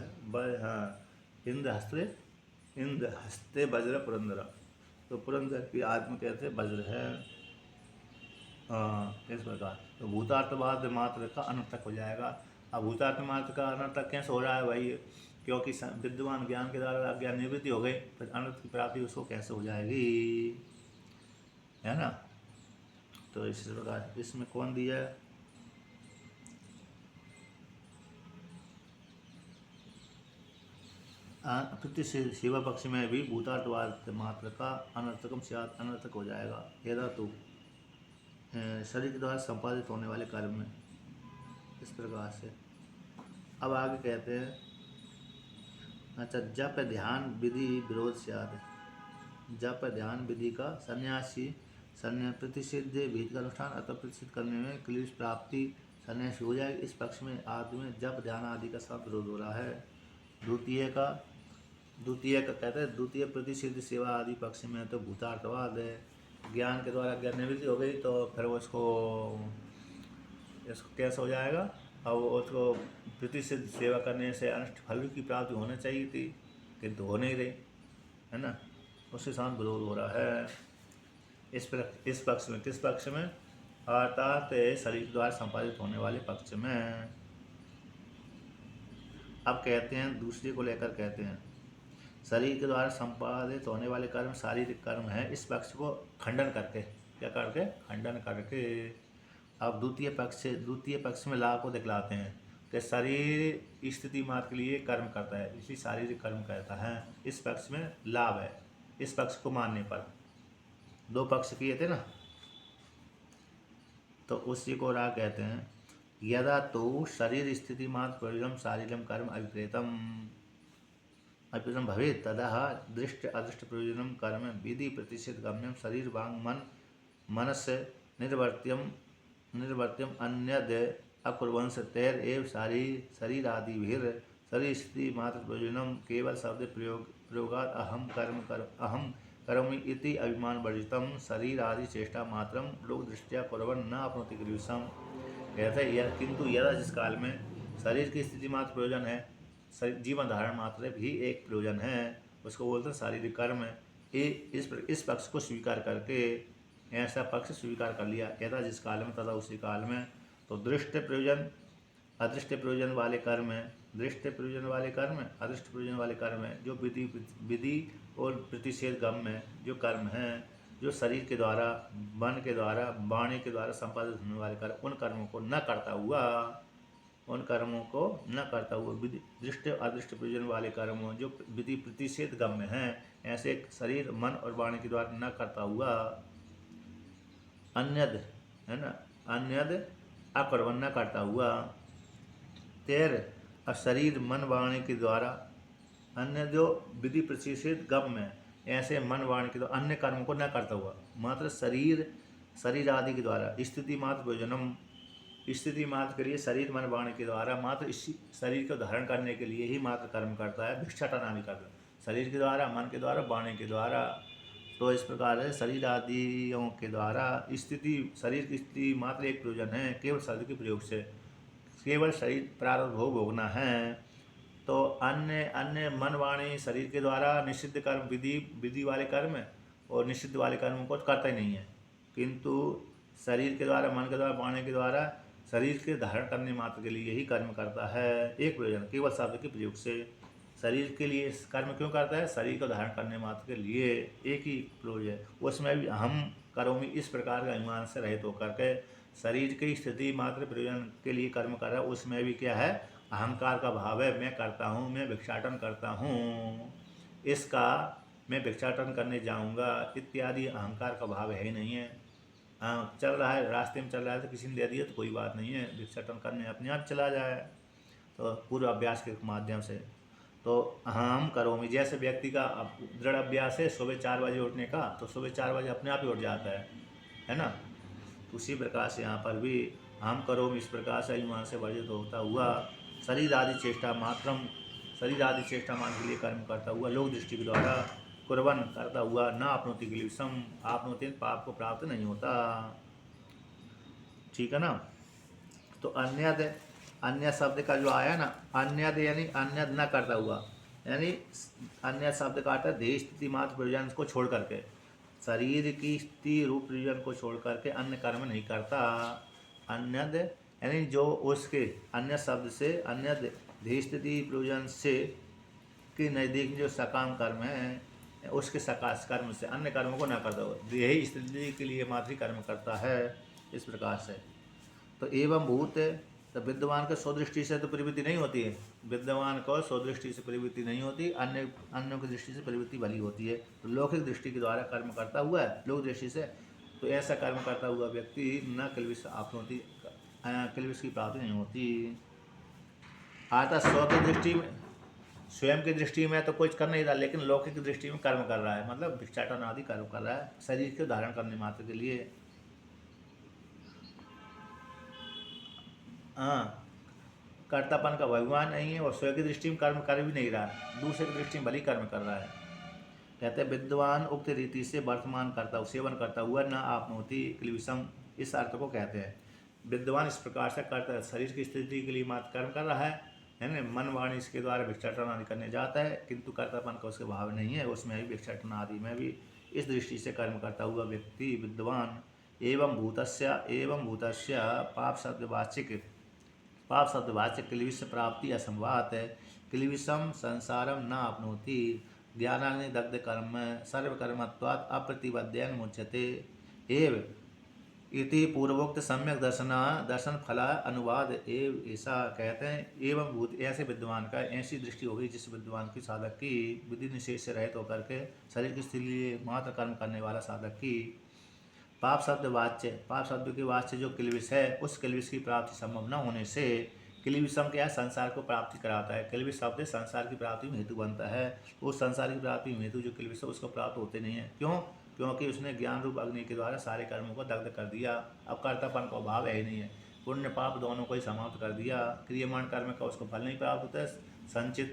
हाँ, इंद्र हस्ते वज्र पुरंदरा। तो पुरंदर की आत्मा कहते वज्र है। इस प्रकार तो भूतार्थवाद मात्र का अनर्थक हो जाएगा। अब भूतार्थ मात्र का अनर्थक कैसे हो रहा है भाई? क्योंकि विद्वान ज्ञान के द्वारा अज्ञान निवृत्ति हो गई, फिर अनर्थ की प्राप्ति उसको कैसे हो जाएगी, है ना। तो इस प्रकार इसमें कौन दिया है? सेवा पक्ष में भी भूतार्थवाद मात्र का अनर्थकम स्यात्, अनर्थक हो जाएगा। यदा तो शरीर के द्वारा संपादित होने वाले कर्म में, इस प्रकार से। अब आगे कहते हैं, अच्छा, जप ध्यान विधि विरोध स्यात्। जप ध्यान विधि का सन्यासी प्रतिषिद्ध विधि का अनुष्ठान अथवा प्रतिषिद्ध करने में क्लेश प्राप्ति सन्यासी हो जाएगी। इस पक्ष में आदि में जप ध्यान आदि का सब विरोध हो रहा है। द्वितीय का कहते हैं, द्वितीय प्रतिषिद्ध सेवा आदि पक्ष में तो भूतार्थवाद है। ज्ञान के द्वारा ज्ञान निवृत्ति हो गई, तो फिर वो इसको कैसे हो जाएगा? अब उसको प्रतिषिद्ध सेवा करने से अनिष्ट फल की प्राप्ति होनी चाहिए थी, किंतु हो नहीं रही, है ना। उसके साथ विरोध हो रहा है। इस पक्ष में, किस पक्ष में? अर्थात शरीर द्वारा संपादित होने वाले पक्ष में। अब कहते हैं, दूसरे को लेकर कहते हैं, शरीर के द्वारा संपादित होने वाले कर्म शारीरिक कर्म है। इस पक्ष को खंडन करके, क्या करके? खंडन करके अब द्वितीय पक्ष में लाभ को दिखलाते हैं कि शरीर स्थिति मात्र के लिए कर्म करता है, इसलिए शारीरिक कर्म करता है। इस पक्ष में लाभ है। इस पक्ष को मानने पर दो पक्ष किए थे ना, तो उसी को राग कहते हैं। यदा तो शरीर स्थिति मात्र प्रयोजन शारीरम कर्म अभिप्रेतम भवेत्, तदा दृष्ट अदृष्ट प्रयोजनम कर्म विधि प्रतिषिद्ध गम्यम शरीर वांग मनस निर्वर्त्यम अन्यद अकुर्वंश तैर एव शरीरादिभिर शरीर स्थिति मात्र प्रयोजनम केवल शब्द प्रयोगात अहम करोमि इति अभिमान वर्जितम शरीर आदि चेष्टा मात्रम लोक दृष्टिया कुर्वन् न अपनोति क्लेशम। किंतु यदा जिस काल में शरीर की स्थिति मात्र प्रयोजन है, जीवन धारण मात्र भी एक प्रयोजन है, उसको बोलते हैं शारीरिक कर्म है। इस पक्ष को स्वीकार करके, ऐसा पक्ष स्वीकार कर लिया यदा जिस काल में, तथा उसी काल में, तो दृष्ट प्रयोजन अदृष्ट प्रयोजन वाले कर्म है। दृष्ट प्रयोजन वाले कर्म है, अदृष्ट प्रयोजन वाले कर्म है, जो विधि और प्रतिषेध गम में जो कर्म है, जो शरीर के द्वारा, मन के द्वारा, वाणी के द्वारा संपादित होने वाले कर्म, उन कर्मों को न करता हुआ दृष्ट अदृष्ट प्रयोजन वाले कर्म जो विधि प्रतिषेध गम में हैं, ऐसे शरीर मन और वाणी के द्वारा न करता हुआ अन्यद, है ना, अन्यद अकर्मण न करता हुआ तेर शरीर मन वाणी के द्वारा, अन्य जो विधि प्रतिषेध गम में, ऐसे मन वाणी के द्वारा अन्य कर्म को न करता हुआ, मात्र शरीर आदि के द्वारा स्थिति मात्र प्रयोजनम, स्थिति मात्र के लिए शरीर मन वाणी के द्वारा मात्र इस शरीर को धारण करने के लिए ही मात्र कर्म करता है। भिक्षाटन आदि कर्म शरीर के द्वारा, मन के द्वारा, वाणी के द्वारा, तो इस प्रकार है शरीर आदियों के द्वारा स्थिति, शरीर की स्थिति मात्र एक प्रयोजन है केवल शरीर के प्रयोग से, केवल शरीर प्रारब्ध भोग भोगना है। तो अन्य अन्य मन वाणी शरीर के द्वारा निषिद्ध कर्म, विधि वाले कर्म और निषिद्ध वाले कर्म को करता ही नहीं है, किंतु शरीर के द्वारा, मन के द्वारा, वाणी के द्वारा शरीर के धारण करने मात्र के लिए ही कर्म करता है, एक प्रयोजन केवल शब्द के प्रयोग से। शरीर के लिए कर्म क्यों करता है? शरीर को धारण करने मात्र के लिए, एक ही प्रयोजन, उसमें भी हम करोमि इस प्रकार का अभिमान से रहित होकर के शरीर की स्थिति मात्र प्रयोजन के लिए कर्म कर रहा है। उसमें भी क्या है? अहंकार का भाव है, मैं करता हूँ, मैं भिक्षाटन करता हूँ, इसका मैं भिक्षाटन करने जाऊँगा इत्यादि अहंकार का भाव है ही नहीं है। हाँ, चल रहा है, रास्ते में चल रहा है तो किसी ने दे दिया तो कोई बात नहीं है, भिक्षाटन करने अपने आप चला जाए, तो पूर्व अभ्यास के माध्यम से। तो हम करोमि, जैसे व्यक्ति का दृढ़ अभ्यास है सुबह 4 बजे उठने का, तो सुबह 4 बजे अपने आप ही उठ जाता है ना। उसी प्रकार से यहाँ पर भी हम करोमि इस प्रकार से अभिमान से वर्जित होता हुआ शरीर आदि चेष्टा मात्रम, शरीर आदि चेष्टा मान के लिए कर्म करता हुआ लोक दृष्टि के द्वारा कुर्बन करता हुआ न आपनोति क्लेशम, आपनोति पाप को प्राप्त नहीं होता। ठीक है ना। तो अन्यद, अन्य शब्द का जो आया ना, अन्यद यानी अन्यद न करता हुआ, यानी अन्य शब्द का अर्थ है देह स्थिति मात्र प्रयोजन को छोड़ करके, शरीर की स्थिति रूप प्रयोजन को छोड़ करके अन्य कर्म नहीं करता। अन्यद यानी जो उसके अन्य शब्द से, अन्य देह स्थिति प्रयोजन से के नज़दीक जो सकाम कर्म है, उसके सकाश कर्म से अन्य कर्मों को न करता हो, देह स्थिति के लिए मात्र ही कर्म करता है, इस प्रकार से। तो एवं भूत, तो विद्वान के स्वदृष्टि से तो प्रवृत्ति नहीं होती है, विद्वान को स्वदृष्टि से प्रवृत्ति नहीं होती, अन्य अन्यों की दृष्टि से प्रवृत्ति भली होती है। तो लौकिक दृष्टि के द्वारा कर्म करता हुआ है, लोक दृष्टि से, तो ऐसा कर्म करता हुआ व्यक्ति न किल्बिष आपनोति, किल्बिष की प्राप्ति नहीं होती। आता स्व की दृष्टि में, स्वयं की दृष्टि में तो कुछ कर नहीं रहा, लेकिन लौकिक दृष्टि में कर्म कर रहा है, मतलब भिक्षाटन आदि कर्म कर रहा है शरीर के धारण करने मात्र के लिए। हाँ, कर्तापन का भगवान नहीं है और स्वयं की दृष्टि में कर्म कर भी नहीं रहा, दूसरे की दृष्टि में भली कर्म कर रहा है। कहते हैं विद्वान उक्त रीति से वर्तमान करता, सेवन करता हुआ न आपनोति क्लेशम, इस अर्थ को कहते हैं। विद्वान इस प्रकार से करता, शरीर की स्थिति के लिए मात्र कर्म कर रहा है ना, मन वाणी इसके द्वारा भिक्षाटन आदि करने जाता है, किंतु कर्तापन का उसके भाव नहीं है, उसमें भी भिक्षाटन आदि में भी इस दृष्टि से कर्म करता हुआ व्यक्ति विद्वान। एवं भूतस्य पाप शब्दवाचिक, पाप शब्दवाच्य क्लेश प्राप्ति असंवात है, क्लेशम संसारम न आपनोति, ज्ञानाग्नि दग्ध कर्म सर्वकर्मत्वात् अप्रतिबद्धेन मुच्यते एव इति पूर्वोक्त सम्यक दर्शन फला अनुवाद एव, ऐसा कहते हैं। एवं भूत, ऐसे विद्वान का ऐसी दृष्टि होगी जिस विद्वान की साधक की विधि निषेध से रहित होकर के शरीर की स्थिति लिए मात्र कर्म करने वाला साधक की पाप शब्द वाच्य, पाप शब्द के वाच्य जो किल्बिष है, उस किल्बिष की प्राप्ति संभव न होने से, किल्बिषम क्या है? संसार को प्राप्ति कराता है, किल्बिष शब्द संसार की प्राप्ति में हेतु बनता है, उस संसार की प्राप्ति में हेतु जो किल्बिष है उसको प्राप्त होते नहीं है। क्यों? क्योंकि उसने ज्ञान रूप अग्नि के द्वारा सारे कर्मों को दग्ध कर दिया, अब कर्तापन का अभाव है ही नहीं है, पुण्य पाप दोनों को ही समाप्त कर दिया, क्रियमाण कर्म का उसको फल नहीं प्राप्त होता है, संचित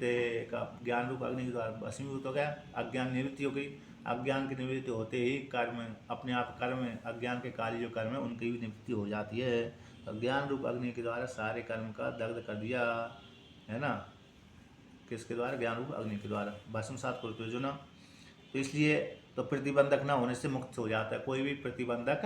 का ज्ञान रूप अग्नि के द्वारा भस्मीभूत हो गया, अज्ञान निवृत्ति हो गई, अज्ञान की निवृत्ति होते ही कर्म अपने आप, कर्म अज्ञान के कार्य जो कर्म है उनकी भी निवृत्ति हो जाती है। तो ज्ञान रूप अग्नि के द्वारा सारे कर्म का दग्ध कर दिया है ना, किसके द्वारा? ज्ञान रूप अग्नि के द्वारा, भस्मसात कुरुते अर्जुन। तो इसलिए तो प्रतिबंधक ना होने से मुक्त हो जाता है, कोई भी प्रतिबंधक,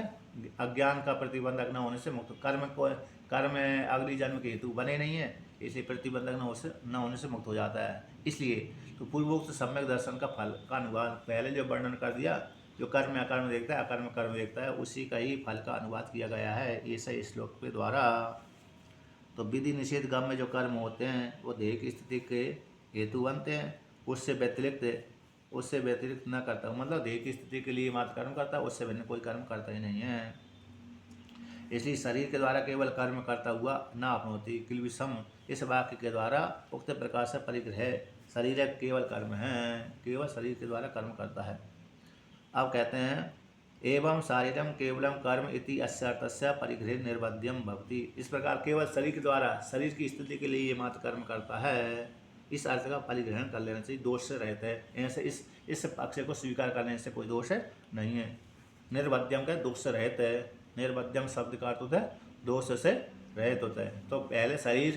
अज्ञान का प्रतिबंधक ना होने से मुक्त, कर्म को, कर्म अगली जन्म के हेतु बने नहीं है, इसलिए प्रतिबंधक न होने से मुक्त हो जाता है। इसलिए तो पूर्वोक्त सम्यक दर्शन का फल का अनुवाद, पहले जो वर्णन कर दिया, जो कर्म अकर्म देखता है, अकर्म कर्म देखता है, उसी का ही फल का अनुवाद किया गया है ऐसे श्लोक के द्वारा। तो विधि निषेध गम में जो कर्म होते हैं वो देह की स्थिति के हेतु बनते हैं, उससे व्यतिरिक्त न करता, मतलब देह की स्थिति के लिए मात्र कर्म करता है, उससे भिन्न कोई कर्म करता ही नहीं है। इसलिए शरीर के द्वारा केवल कर्म करता हुआ न आपनोति किल्बिषम, इस वाक्य के द्वारा उक्त प्रकार से परिग्रह, शरीर केवल कर्म है, केवल शरीर के द्वारा कर्म करता है। अब कहते हैं एवं शारीरम केवलम कर्म इति अस्य अर्थस्य परिग्रह निर्बध्यम भवति, इस प्रकार केवल शरीर के द्वारा, शरीर की स्थिति के लिए ये मात्र कर्म करता है, इस अर्थ का परिग्रहण कर लेना चाहिए, दोष से रहित है। ऐसे इस पक्ष को स्वीकार करने से कोई दोष नहीं है। निर्वध्यम का दोष से रहित है। निर्वध्यम शब्द का अर्थ होता है दोष से रहित होता है। तो पहले शरीर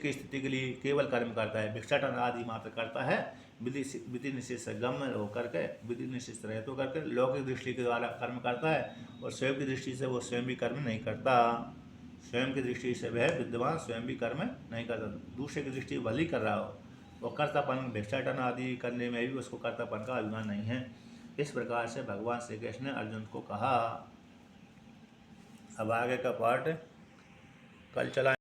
की स्थिति के लिए केवल कर्म करता है, भिक्षाटन आदि मात्र करता है, विधि निषेध से गम्य होकर के, विधि निषेध से रहित होकर के लौकिक दृष्टि के द्वारा कर्म करता है, और स्वयं की दृष्टि से वो स्वयं भी कर्म नहीं करता। स्वयं की दृष्टि से वह विद्वान स्वयं भी कर्म नहीं करता, दूसरे की दृष्टि भली कर रहा हो। वो कर्तापन भिक्षाटन आदि करने में भी उसको कर्तापन का अभिमान नहीं है। इस प्रकार से भगवान श्री कृष्ण ने अर्जुन को कहा। अब आगे का पाठ कल चला।